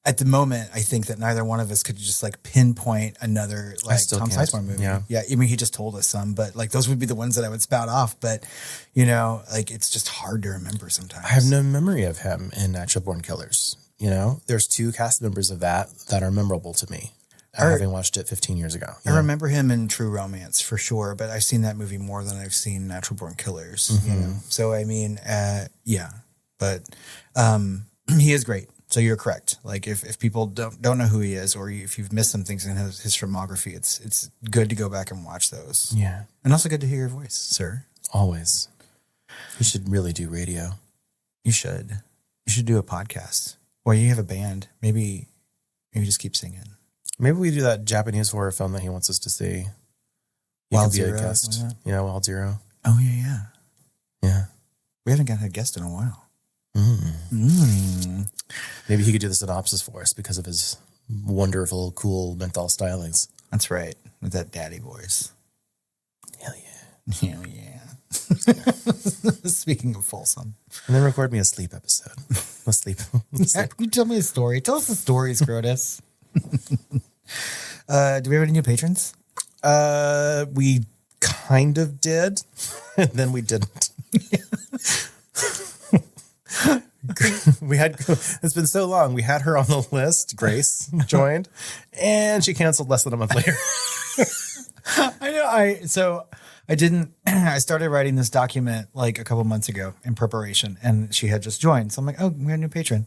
at the moment, I think that neither one of us could just like pinpoint another like Tom Sizemore movie. Yeah. I mean, he just told us some, but like those would be the ones that I would spout off. But, you know, like it's just hard to remember sometimes. I have no memory of him in Natural Born Killers. You know, there's 2 cast members of that are memorable to me, having watched it 15 years ago. I remember him in True Romance for sure, but I've seen that movie more than I've seen Natural Born Killers. You know? So, I mean, yeah, but he is great. So you're correct. Like if people don't know who he is, or if you've missed some things in his filmography, it's good to go back and watch those. Yeah. And also good to hear your voice, sir. Always. You should really do radio. You should. You should do a podcast. Or you have a band. Maybe just keep singing. Maybe we do that Japanese horror film that he wants us to see. Wild Zero. Be a guest. Yeah, Wild Zero. Oh, yeah. Yeah. We haven't got a guest in a while. Maybe he could do the synopsis for us because of his wonderful, cool menthol stylings. That's right. With that daddy voice. Hell yeah. Hell yeah. Speaking of Folsom. And then record me a sleep episode. Let's sleep. You tell me a story. Tell us the story, Scrotus. Do we have any new patrons? We kind of did, and then we didn't. It's been so long. We had her on the list. Grace joined, and she canceled less than a month later. I know. I started writing this document like a couple months ago in preparation, and she had just joined. So I'm like, oh, we have a new patron.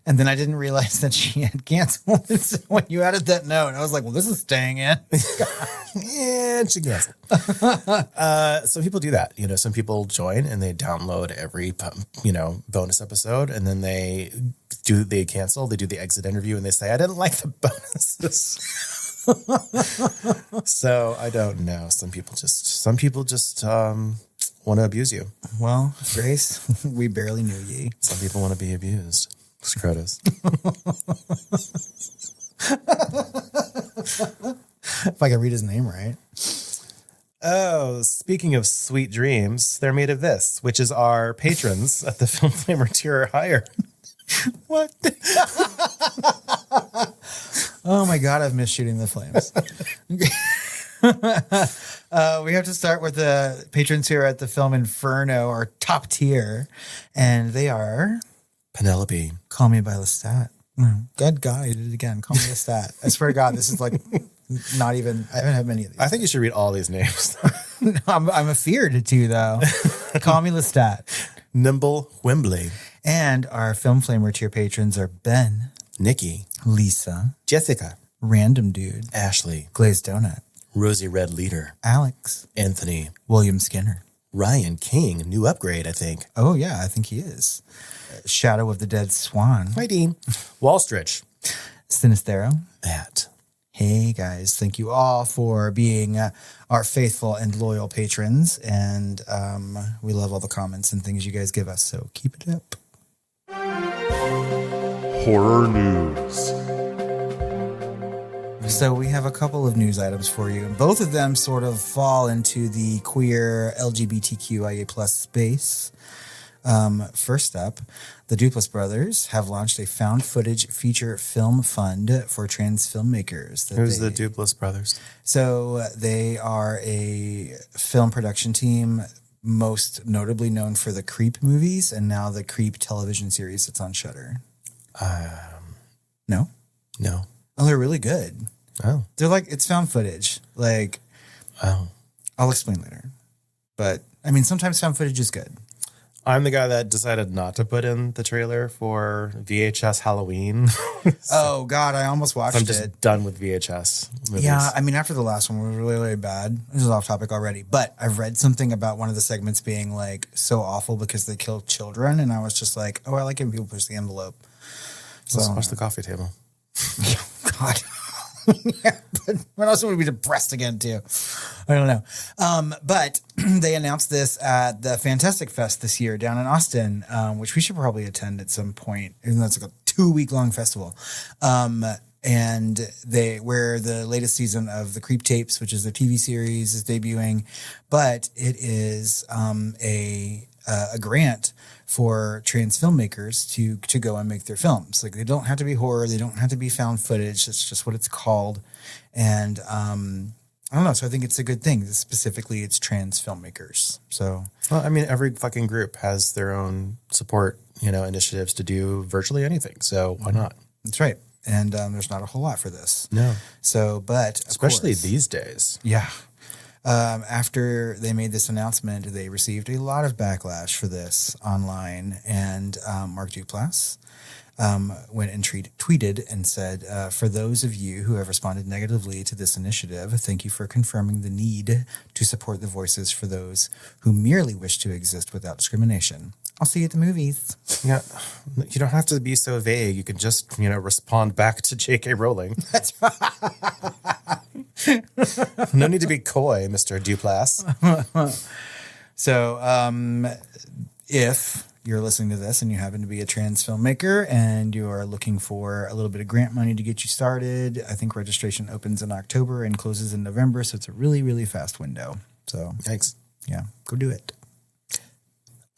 And then I didn't realize that she had canceled. So when you added that note, I was like, well, this is staying in. And she canceled. So people do that. You know, some people join and they download every, bonus episode, and then they cancel. They do the exit interview and they say, I didn't like the bonuses. So I don't know. Some people just want to abuse you. Well, Grace, we barely knew ye. Some people want to be abused. Scrotus. If I can read his name right. Oh, speaking of sweet dreams, they're made of this, which is our patrons at the Film Flamer tier or higher. What? Oh my God, I've missed shooting the flames. We have to start with the patrons here at the Film Inferno, our top tier. And they are... Penelope. Call Me by Lestat. Good God, I did it again. Call Me Lestat. I swear to God, this is like not even... I haven't had many of these. I think you should read all these names. No, I'm afeared to, though. Call Me Lestat. Nimble Wembley. And our Film Flamer tier patrons are Ben, Nikki. Lisa, Jessica. Random Dude, Ashley. GlazedDonut, Rosie Red Leader. Alex, Anthony. William Skinner. Ryan King. New upgrade, I think. Oh, yeah, I think he is. Shadow of the Dead Swan. Hi, Dean. Wallstritch. Sinistero. Matt. Hey, guys. Thank you all for being our faithful and loyal patrons. And we love all the comments and things you guys give us. So keep it up. Horror news. So we have a couple of news items for you. And both of them sort of fall into the queer LGBTQIA plus space. First up, the Duplass brothers have launched a found footage feature film fund for trans filmmakers. Who's the Duplass brothers? So they are a film production team, most notably known for the Creep movies and now the Creep television series that's on Shudder. No? No. Oh, they're really good. Oh. They're like, it's found footage. Like, I'll explain later. But, I mean, sometimes found footage is good. I'm the guy that decided not to put in the trailer for VHS Halloween. Oh, God, I almost watched it. I'm just done with VHS movies. Yeah, I mean, after the last one was really, really bad. This is off topic already. But I've read something about one of the segments being, like, so awful because they kill children. And I was just like, oh, I like it when people push the envelope. So, Let's watch the coffee table. God. Yeah, but what else would be depressed again too? I don't know. But they announced this at the Fantastic Fest this year down in Austin, which we should probably attend at some point. Even though it's like a 2-week-long festival. And where the latest season of the Creep Tapes, which is their TV series, is debuting. But it is a grant for trans filmmakers to go and make their films. Like, they don't have to be horror. They don't have to be found footage. That's just what it's called. And I don't know. So I think it's a good thing. Specifically, it's trans filmmakers. So, well, I mean, every fucking group has their own support, initiatives to do virtually anything. So why not? That's right. And there's not a whole lot for this. No. So, but especially these days. Yeah. After they made this announcement, they received a lot of backlash for this online. And Mark Duplass went and tweeted and said, for those of you who have responded negatively to this initiative, thank you for confirming the need to support the voices for those who merely wish to exist without discrimination. I'll see you at the movies. Yeah, you don't have to be so vague. You can just, respond back to J.K. Rowling. That's right. No need to be coy, Mr. Duplass. So, if you're listening to this and you happen to be a trans filmmaker and you are looking for a little bit of grant money to get you started, I think registration opens in October and closes in November. So it's a really, really fast window. So thanks. Yeah, go do it.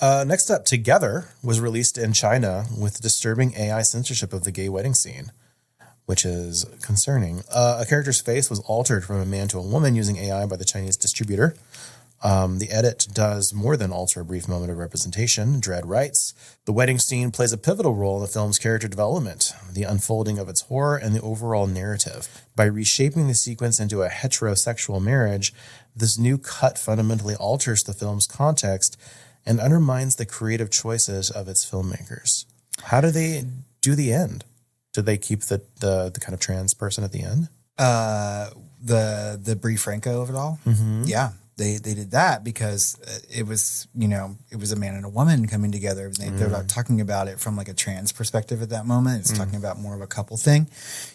Next up, Together was released in China with disturbing AI censorship of the gay wedding scene, which is concerning. A character's face was altered from a man to a woman using AI by the Chinese distributor. The edit does more than alter a brief moment of representation. Dredd writes, the wedding scene plays a pivotal role in the film's character development, the unfolding of its horror, and the overall narrative. By reshaping the sequence into a heterosexual marriage, this new cut fundamentally alters the film's context and undermines the creative choices of its filmmakers. How do they do the end? Do they keep the kind of trans person at the end? The Brie Franco of it all? Mm-hmm. Yeah. They did that because it was a man and a woman coming together. They're not talking about it from like a trans perspective at that moment. It's talking about more of a couple thing,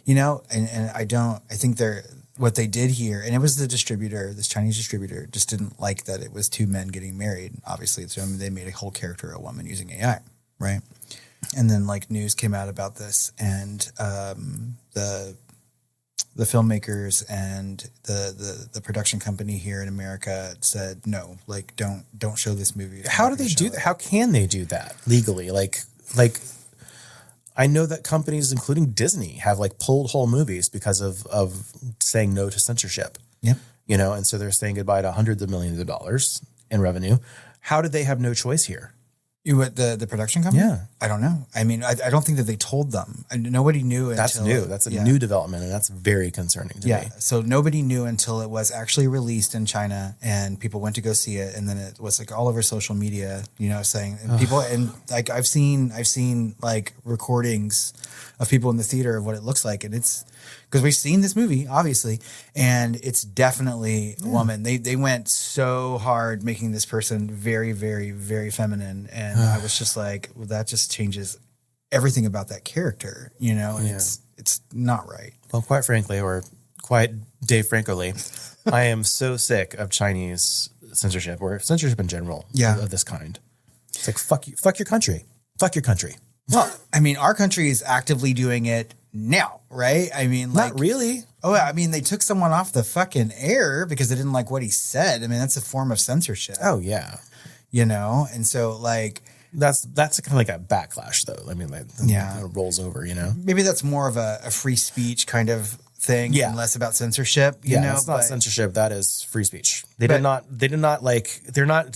and I think what they did here, and it was the distributor, this Chinese distributor, just didn't like that it was two men getting married. Obviously, they made a whole character a woman using AI, right? And then like news came out about this, and the filmmakers and the production company here in America said no, like don't show this movie. How do they do that? How can they do that legally? Like I know that companies, including Disney, have like pulled whole movies because of saying no to censorship. Yep. And so they're saying goodbye to hundreds of millions of dollars in revenue. How did they have no choice here? You what the production company? Yeah. I don't know. I mean, I don't think that they told them. Nobody knew That's until... new. That's a new development, and that's very concerning to me. So nobody knew until it was actually released in China and people went to go see it. And then it was like all over social media, saying and people, and like I've seen like recordings of people in the theater of what it looks like. And it's because we've seen this movie, obviously, and it's definitely a woman. They went so hard making this person very, very, very feminine. And I was just like, well, that just changes everything about that character, and it's not right. Well, quite frankly, or quite Dave Franco-ly, I am so sick of Chinese censorship or censorship in general of this kind. It's like, fuck you, fuck your country. Fuck your country. Well, I mean, our country is actively doing it now, right? I mean, like... Not really. Oh, I mean, they took someone off the fucking air because they didn't like what he said. I mean, that's a form of censorship. Oh, yeah. And so, like... That's kind of like a backlash, though. I mean, like, it rolls over, Maybe that's more of a free speech kind of thing and less about censorship, it's not censorship. That is free speech. They're not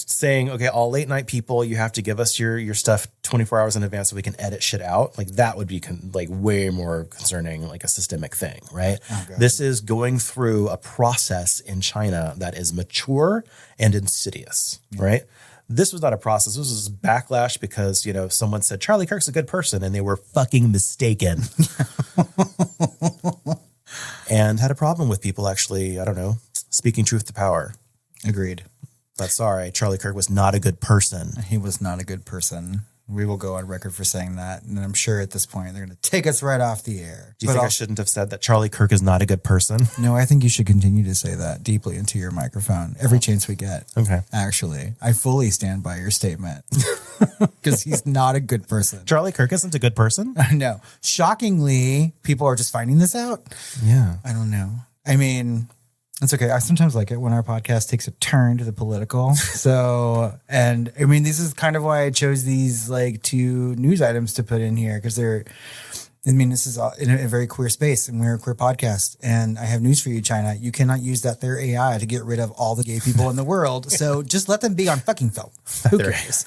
saying, okay, all late night people, you have to give us your stuff 24 hours in advance so we can edit shit out. Like that would be like way more concerning, like a systemic thing, right? This is going through a process in China that is mature and insidious, right? This was not a process. This was backlash because, someone said Charlie Kirk's a good person and they were fucking mistaken. And had a problem with people actually, I don't know, speaking truth to power. Agreed. But sorry, Charlie Kirk was not a good person. He was not a good person. We will go on record for saying that. And I'm sure at this point they're going to take us right off the air. Do you think I shouldn't have said that Charlie Kirk is not a good person? No, I think you should continue to say that deeply into your microphone every chance we get. Okay. Actually, I fully stand by your statement because he's not a good person. Charlie Kirk isn't a good person? No. Shockingly, people are just finding this out. Yeah. I don't know. I mean... It's okay. I sometimes like it when our podcast takes a turn to the political. So, and I mean, this is kind of why I chose these like two news items to put in here because this is in a very queer space and we're a queer podcast. And I have news for you, China. You cannot use their AI to get rid of all the gay people in the world. So just let them be on fucking film. Who cares?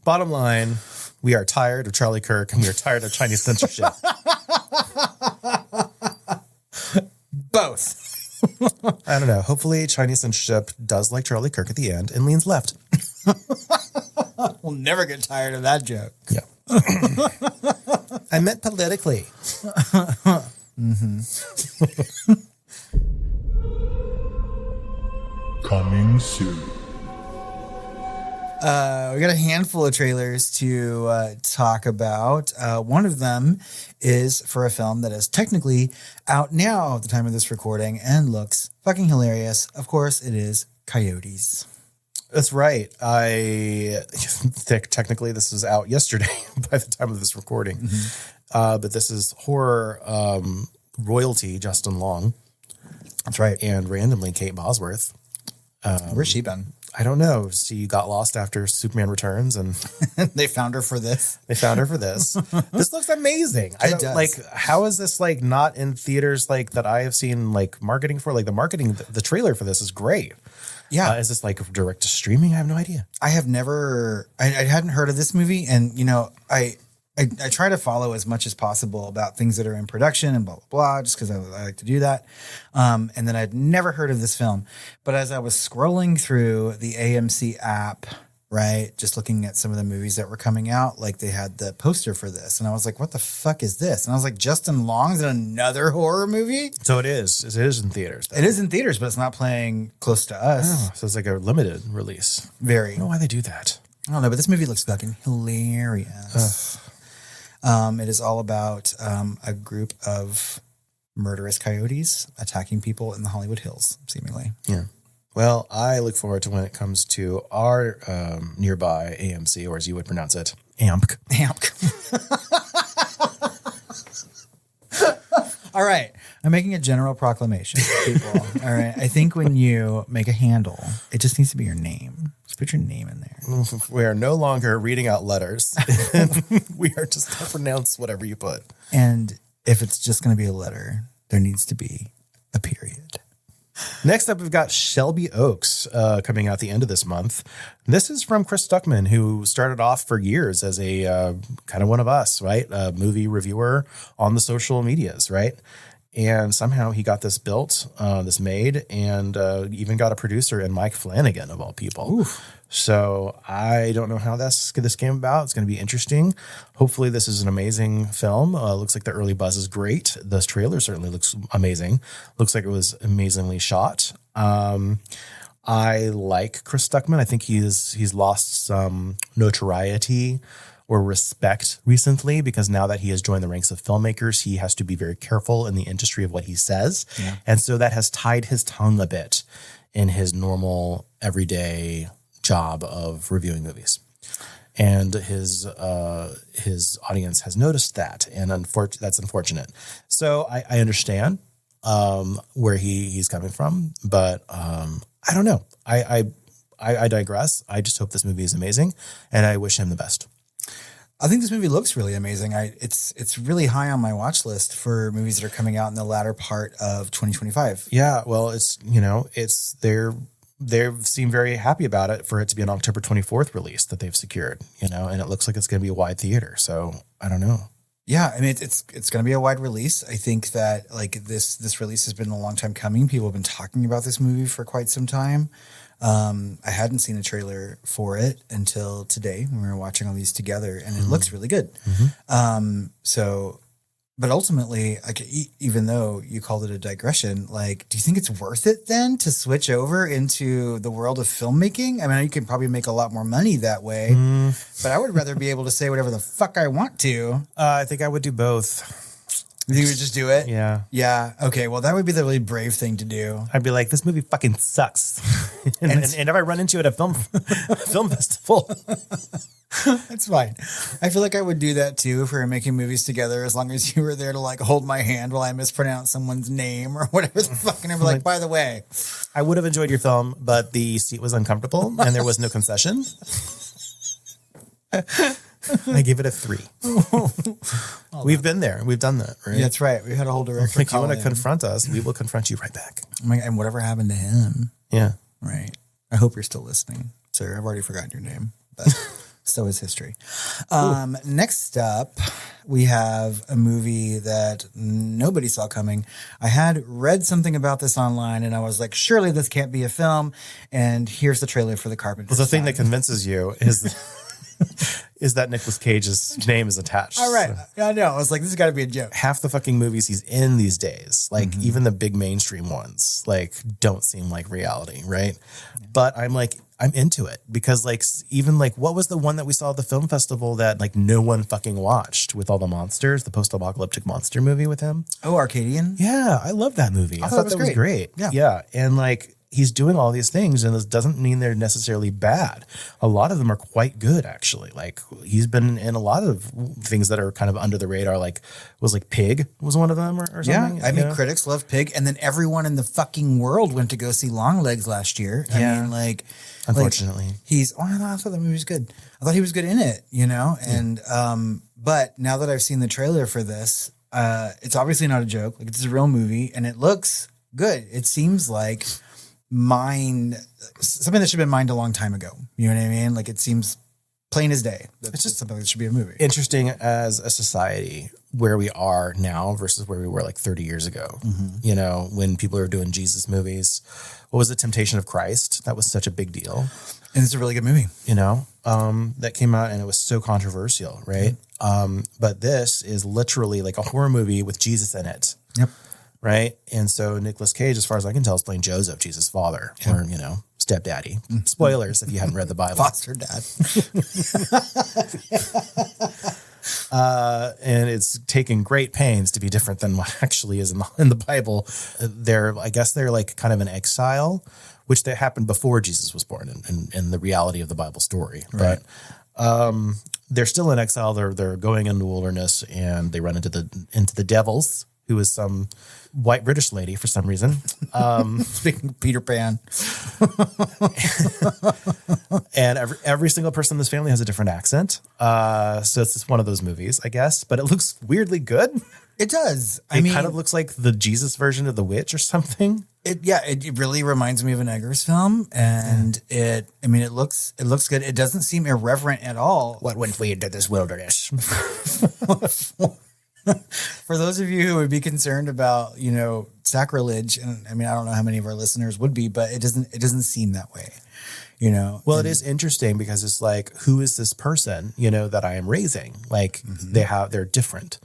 Bottom line, we are tired of Charlie Kirk and we are tired of Chinese censorship. Both. I don't know. Hopefully Chinese censorship does like Charlie Kirk at the end and leans left. We'll never get tired of that joke. Yeah. I meant politically. Coming soon. We got a handful of trailers to talk about. One of them is for a film that is technically out now at the time of this recording and looks fucking hilarious. Of course, it is Coyotes. That's right. I think technically this is out yesterday by the time of this recording. But this is horror royalty Justin Long. That's right. And randomly Kate Bosworth. Where's she been? I don't know. She got lost after Superman Returns, and they found her for this. This looks amazing. It does. Like, how is this like not in theaters like that I have seen like marketing for? Like the marketing, the trailer for this is great. Yeah. Is this like direct to streaming? I have no idea. I hadn't heard of this movie, and I try to follow as much as possible about things that are in production and blah, blah, blah, just because I like to do that. And then I'd never heard of this film. But as I was scrolling through the AMC app, right, just looking at some of the movies that were coming out, like they had the poster for this. And I was like, what the fuck is this? And I was like, Justin Long's in another horror movie? So it is. It is in theaters. It is in theaters, but it's not playing close to us. Oh, so it's like a limited release. Very. I don't know why they do that. I don't know, but this movie looks fucking hilarious. It is all about a group of murderous coyotes attacking people in the Hollywood Hills, seemingly. Yeah. Well, I look forward to when it comes to our nearby AMC, or as you would pronounce it, AMC. All right. I'm making a general proclamation, people. All right. I think when you make a handle, it just needs to be your name. Just put your name in there. We are no longer reading out letters. We are just going to pronounce whatever you put. And if it's just going to be a letter, there needs to be a period. Next up, we've got Shelby Oaks coming out the end of this month. This is from Chris Stuckman, who started off for years as a kind of one of us, right? A movie reviewer on the social medias, right? And somehow he got this built, this made, and even got a producer in Mike Flanagan, of all people. Oof. So I don't know how this came about. It's going to be interesting. Hopefully this is an amazing film. Looks like the early buzz is great. This trailer certainly looks amazing. Looks like it was amazingly shot. I like Chris Stuckman. I think he's lost some notoriety or respect recently, because now that he has joined the ranks of filmmakers, he has to be very careful in the industry of what he says. Yeah. And so that has tied his tongue a bit in his normal everyday job of reviewing movies. And his audience has noticed that, and that's unfortunate. So I understand where he's coming from, but I don't know. I digress. I just hope this movie is amazing, and I wish him the best. I think this movie looks really amazing. It's really high on my watch list for movies that are coming out in the latter part of 2025. Yeah, well, they seem very happy about it for it to be an October 24th release that they've secured, and it looks like it's going to be a wide theater. So I don't know. Yeah, I mean, it's going to be a wide release. I think that like this release has been a long time coming. People have been talking about this movie for quite some time. I hadn't seen a trailer for it until today when we were watching all these together, and it looks really good. But ultimately, like, even though you called it a digression, like, do you think it's worth it then to switch over into the world of filmmaking? I mean, you can probably make a lot more money that way, but I would rather be able to say whatever the fuck I want to. I think I would do both. You think you would just do it? Yeah. Yeah. Okay. Well, that would be the really brave thing to do. I'd be like, this movie fucking sucks. and if I run into it at a film festival. That's fine. I feel like I would do that too if we were making movies together, as long as you were there to like hold my hand while I mispronounce someone's name or whatever the fuck. And I'm like, by the way, I would have enjoyed your film, but the seat was uncomfortable and there was no concession. I give it a 3. We've been there. We've done that, right? Yeah, that's right. We had a whole director. If you want to confront us, we will confront you right back. And whatever happened to him? Yeah. Right. I hope you're still listening, sir. I've already forgotten your name, but so is history. Next up, we have a movie that nobody saw coming. I had read something about this online, and I was like, surely this can't be a film. And here's the trailer for The Carpenter. Well, the thing that convinces you is that Nicolas Cage's name is attached. All right. So. I know. I was like, this has got to be a joke. Half the fucking movies he's in these days, like even the big mainstream ones, like don't seem like reality, right? Yeah. But I'm into it because like even like what was the one that we saw at the film festival that like no one fucking watched with all the monsters, the post-apocalyptic monster movie with him? Oh, Arcadian? Yeah, I love that movie. I thought that was great. Yeah. Yeah. And like he's doing all these things, and this doesn't mean they're necessarily bad. A lot of them are quite good, actually. Like he's been in a lot of things that are kind of under the radar. Like Pig was one of them or something. Yeah, I mean, critics love Pig, and then everyone in the fucking world went to go see Longlegs last year. I mean, like, unfortunately, I thought that movie was good. I thought he was good in it, And but now that I've seen the trailer for this, it's obviously not a joke. Like it's a real movie, and it looks good. It seems like something that should have been mined a long time ago. You know what I mean? Like it seems plain as day. It's just something that should be a movie. Interesting as a society where we are now versus where we were like 30 years ago. When people are doing Jesus movies. What was The Temptation of Christ? That was such a big deal. And it's a really good movie. That came out and it was so controversial, right? But this is literally like a horror movie with Jesus in it. Yep. Right. And so Nicolas Cage, as far as I can tell, is playing Joseph, Jesus' father, or, stepdaddy. Spoilers if you haven't read the Bible. Foster dad. And it's taking great pains to be different than what actually is in the Bible. I guess they're like kind of in exile, which that happened before Jesus was born in the reality of the Bible story. Right. But they're still in exile. They're going into the wilderness and they run into the devils, who is some white British lady for some reason. Speaking of Peter Pan. And every single person in this family has a different accent. So it's just one of those movies, I guess. But it looks weirdly good. It does. It kind of looks like the Jesus version of The Witch or something. It really reminds me of an Eggers film, and it looks good. It doesn't seem irreverent at all. What went we into this wilderness? For those of you who would be concerned about, sacrilege, and I don't know how many of our listeners would be, but it doesn't seem that way, Well, it is interesting because it's like, who is this person, that I am raising? Like they're different.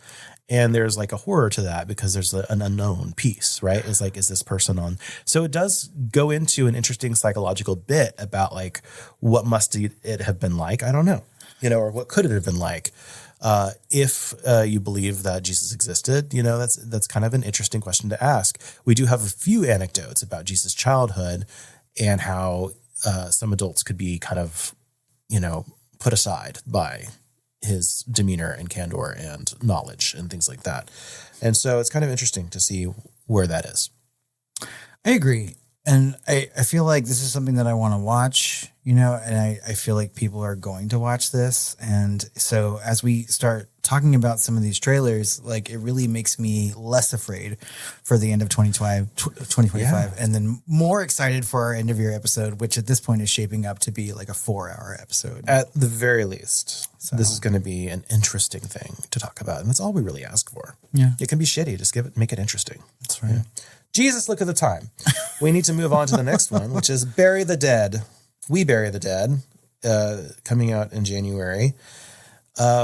And there's like a horror to that because there's an unknown piece, right? It's like, is this person on? So it does go into an interesting psychological bit about like, what must it have been like? I don't know, or what could it have been like? If you believe that Jesus existed, that's kind of an interesting question to ask. We do have a few anecdotes about Jesus' childhood and how some adults could be kind of, put aside by his demeanor and candor and knowledge and things like that. And so it's kind of interesting to see where that is. I agree. And I feel like this is something that I want to watch, and I feel like people are going to watch this. And so as we start talking about some of these trailers, like it really makes me less afraid for the end of 2025 and then more excited for our end of year episode, which at this point is shaping up to be like a 4-hour episode. At the very least, this is going to be an interesting thing to talk about. And that's all we really ask for. Yeah. It can be shitty. Just make it interesting. That's right. Yeah. Jesus, look at the time. We need to move on to the next one, which is Bury the Dead. We Bury the Dead, coming out in January,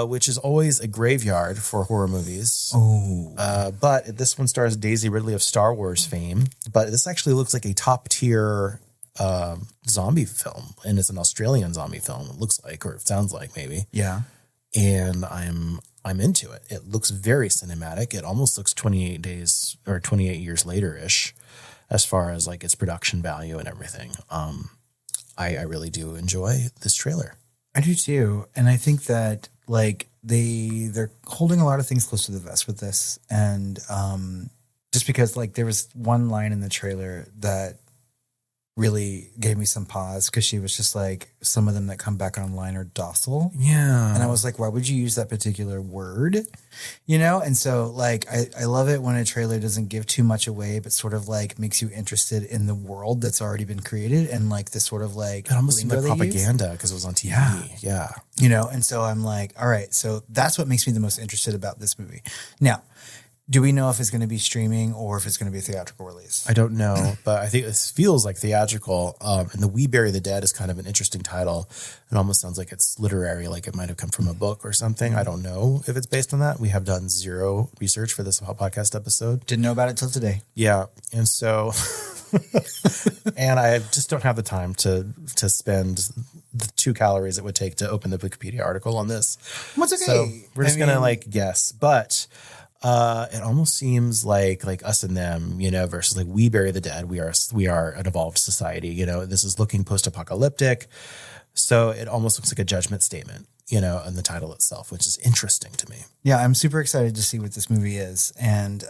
which is always a graveyard for horror movies. Oh. But this one stars Daisy Ridley of Star Wars fame. But this actually looks like a top-tier zombie film, and it's an Australian zombie film, it looks like, or it sounds like maybe. Yeah. And I'm into it. It looks very cinematic. It almost looks 28 days or 28 years later-ish as far as like its production value and everything. I really do enjoy this trailer. I do too. And I think that like they're holding a lot of things close to the vest with this. And just because like there was one line in the trailer that really gave me some pause because she was just like, some of them that come back online are docile. Yeah. And I was like, why would you use that particular word? And so like, I love it when a trailer doesn't give too much away, but sort of like makes you interested in the world that's already been created. And like this sort of like, it almost seemed like propaganda because it was on TV. Yeah. And so I'm like, all right, so that's what makes me the most interested about this movie. Now, do we know if it's going to be streaming or if it's going to be a theatrical release? I don't know, but I think this feels like theatrical. And the We Bury the Dead is kind of an interesting title. It almost sounds like it's literary, like it might have come from a book or something. I don't know if it's based on that. We have done zero research for this podcast episode. Didn't know about it till today. Yeah. And so, and I just don't have the time to spend the 2 calories it would take to open the Wikipedia article on this. What's okay? So we're just going to like guess, but it almost seems like Us and Them, versus like We Bury the Dead. We are an evolved society. This is looking post-apocalyptic. So it almost looks like a judgment statement, in the title itself, which is interesting to me. Yeah, I'm super excited to see what this movie is. And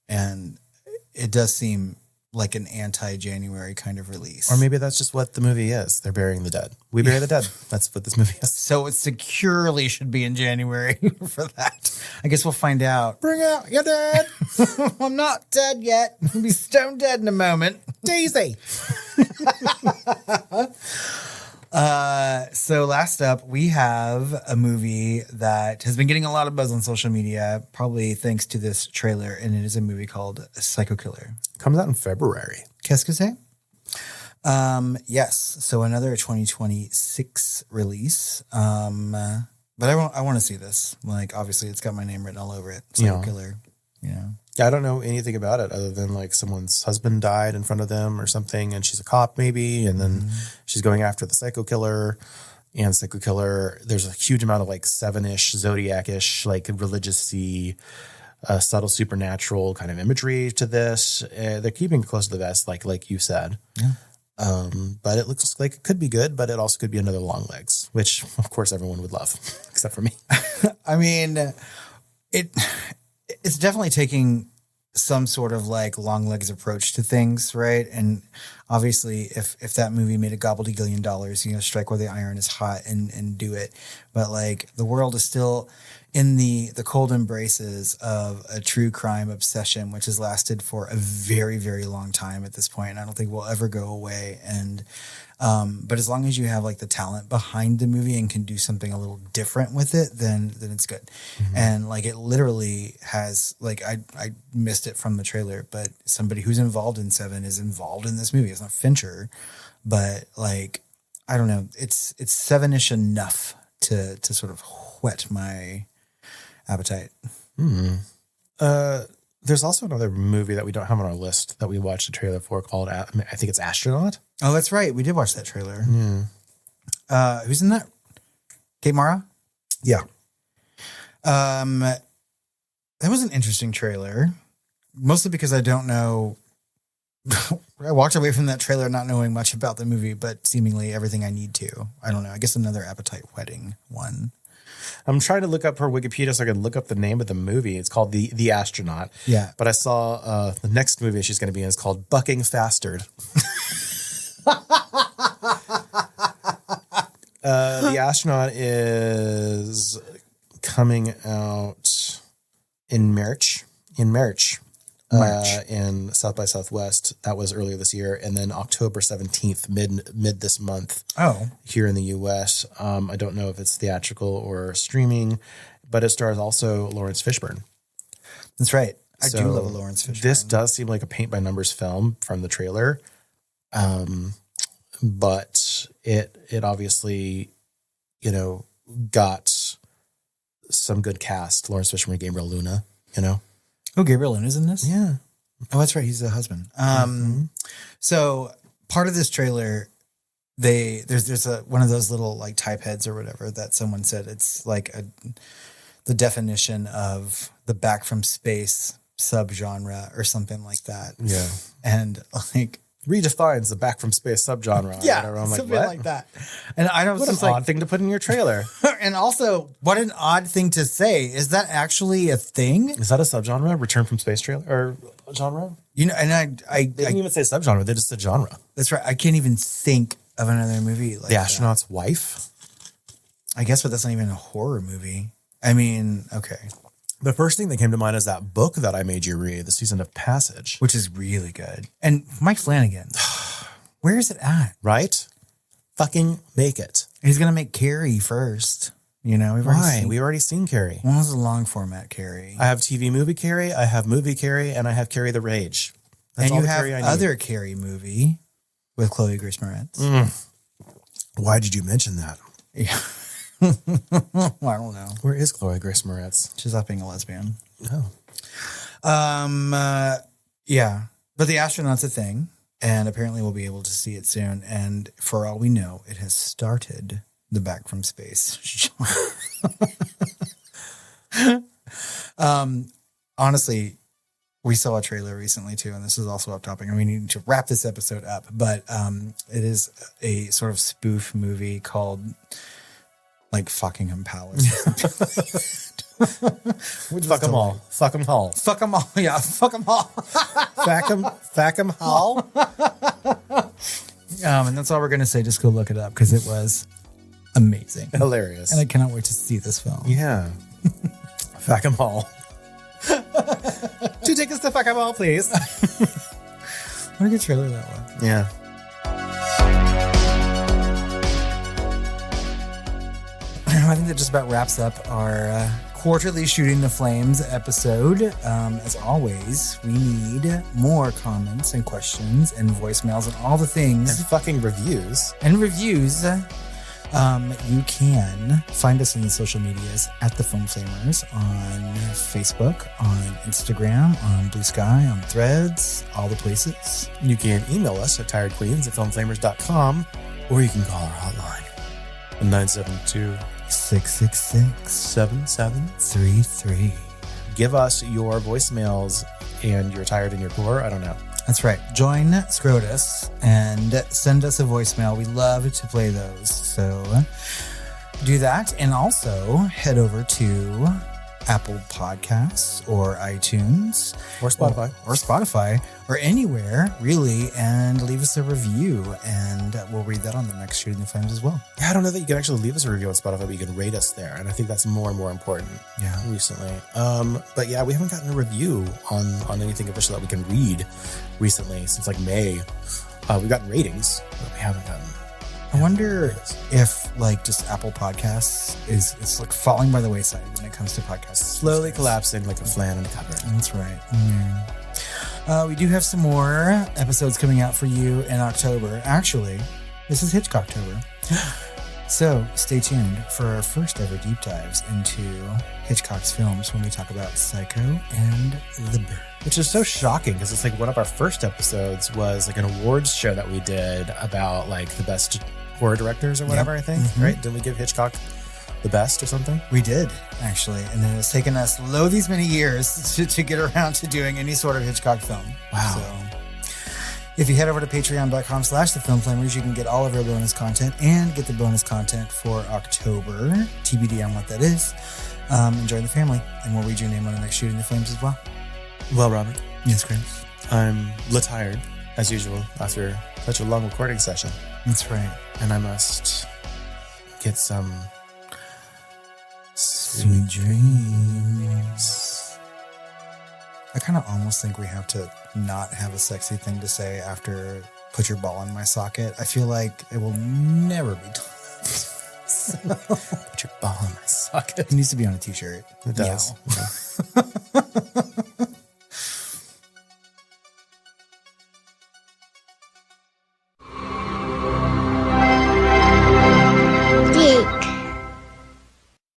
it does seem like an anti-January kind of release. Or maybe that's just what the movie is. They're burying the dead. We bury the dead. That's what this movie is. So it securely should be in January for that. I guess we'll find out. Bring out your dead. I'm not dead yet. I'll be stone dead in a moment. Daisy. So last up, we have a movie that has been getting a lot of buzz on social media, probably thanks to this trailer, and it is a movie called Psycho Killer. Comes out in February. Qu'est-ce que c'est? Yes. So another 2026 release. But I want to see this. Like, obviously, it's got my name written all over it. Psycho Killer. Yeah, I don't know anything about it other than like someone's husband died in front of them or something, and she's a cop maybe, and then she's going after the psycho killer. And Psycho Killer, there's a huge amount of like 7-ish, Zodiac-ish, like religious-y, subtle supernatural kind of imagery to this. They're keeping it close to the vest, like you said. Yeah. But it looks like it could be good, but it also could be another Long Legs, which of course everyone would love, except for me. I mean, it's definitely taking some sort of like long legs approach to things, right? And obviously, if that movie made a gobbledygillion dollars, strike where the iron is hot and do it. But like the world is still in the cold embraces of a true crime obsession, which has lasted for a very, very long time at this point. And I don't think will ever go away. And but as long as you have like the talent behind the movie and can do something a little different with it, then it's good. Mm-hmm. And like it literally has like I missed it from the trailer, but somebody who's involved in Seven is involved in this movie. It's not Fincher, but like I don't know, it's Seven-ish enough to sort of whet my appetite. There's also another movie that we don't have on our list that we watched a trailer for called, I think it's Astronaut. Oh, that's right. We did watch that trailer. Who's in that? Kate Mara? Yeah. That was an interesting trailer, mostly because I don't know. I walked away from that trailer not knowing much about the movie, but seemingly everything I need to. I don't know. I guess another appetite whetting one. I'm trying to look up her Wikipedia so I can look up the name of the movie. It's called The Astronaut. Yeah. But I saw the next movie she's going to be in is called Bucking Fastard. The Astronaut is coming out in March. In South by Southwest. That was earlier this year. And then October 17th, mid this month. Oh. Here in the US. I don't know if it's theatrical or streaming, but it stars also Lawrence Fishburne. That's right. I do love a Lawrence Fishburne. This does seem like a paint by numbers film from the trailer. But it obviously, got some good cast. Lawrence Fishburne, Gabriel Luna, Oh, Gabriel Luna's in this? Yeah. Oh, that's right. He's the husband. So part of this trailer, there's one of those little like type heads or whatever that someone said it's like the definition of the back from space subgenre or something like that. Yeah. And like redefines the back from space subgenre. Yeah, I'm like, something what? like that. And I don't. What an odd thing to put in your trailer. And also, what an odd thing to say. Is that actually a thing? Is that a subgenre? Return from space trailer or genre? And they didn't even say subgenre. They just said genre. That's right. I can't even think of another movie like The Astronaut's Wife. I guess, but that's not even a horror movie. I mean, okay. The first thing that came to mind is that book that I made you read, The Season of Passage. Which is really good. And Mike Flanagan, where is it at? Right? Fucking make it. He's going to make Carrie first. We've already seen Carrie. One was a long format Carrie. I have TV movie Carrie, I have movie Carrie, and I have Carrie the Rage. That's and all you the have Carrie I need. other Carrie movie with Chloe Grace Moretz. Why did you mention that? Yeah. Well, I don't know. Where is Chloe Grace Moretz? She's not being a lesbian. Oh. Yeah. But The Astronaut's a thing, and apparently we'll be able to see it soon. And for all we know, it has started the Back from Space. Honestly, we saw a trailer recently too, and this is also off topic, and we need to wrap this episode up. But it is a sort of spoof movie called like Fuckingham Palace. Fuck them all. Fuck them all. Fuck them all. Yeah, fuck them all. Fuck them all. And that's all we're going to say. Just go look it up because it was amazing. Hilarious. And I cannot wait to see this film. Yeah. Fuck them all. 2 tickets to Fuck them all, please. What a good trailer that was. Yeah. I think that just about wraps up our quarterly Shooting the Flames episode. As always, we need more comments and questions and voicemails and all the things. And fucking reviews. And reviews. You can find us on the social medias at The Film Flamers on Facebook, on Instagram, on Blue Sky, on Threads, all the places. You can email us at tiredqueens@filmflamers.com, or you can call our hotline at 972-666-7733. Give us your voicemails and you're tired in your core. I don't know. That's right. Join Scrotus and send us a voicemail. We love to play those. So do that. And also head over to Apple Podcasts or iTunes Or Spotify. or Spotify or anywhere really, and leave us a review, and we'll read that on the next Shooting the Flames as well. Yeah, I don't know that you can actually leave us a review on Spotify, but you can rate us there. And I think that's more and more important recently. But yeah, we haven't gotten a review on anything official that we can read recently since like May. We've gotten ratings, but we haven't gotten. I wonder if like just Apple Podcasts is like falling by the wayside when it comes to podcasts. Slowly collapsing like a flan in a cupboard. That's right. We do have some more episodes coming out for you in October. Actually, this is Hitchcocktober. So stay tuned for our first ever deep dives into Hitchcock's films when we talk about Psycho and The Bird. Which is so shocking because it's like one of our first episodes was like an awards show that we did about like the best horror directors or whatever, I think, right? Didn't we give Hitchcock the best or something? We did, actually. And it has taken us these many years to get around to doing any sort of Hitchcock film. Wow. So if you head over to patreon.com/thefilmflamers, you can get all of our bonus content and get the bonus content for October. TBD on what that is. Join the family, and we'll read your name on the next Shooting the Flames as well. Well, Robert. Yes, Chris. I'm tired, as usual, after such a long recording session. That's right. And I must get some sweet dreams. I kind of almost think we have to not have a sexy thing to say after "put your ball in my socket." I feel like it will never be done. Put your ball in my socket. It needs to be on a t-shirt. It does. Yeah.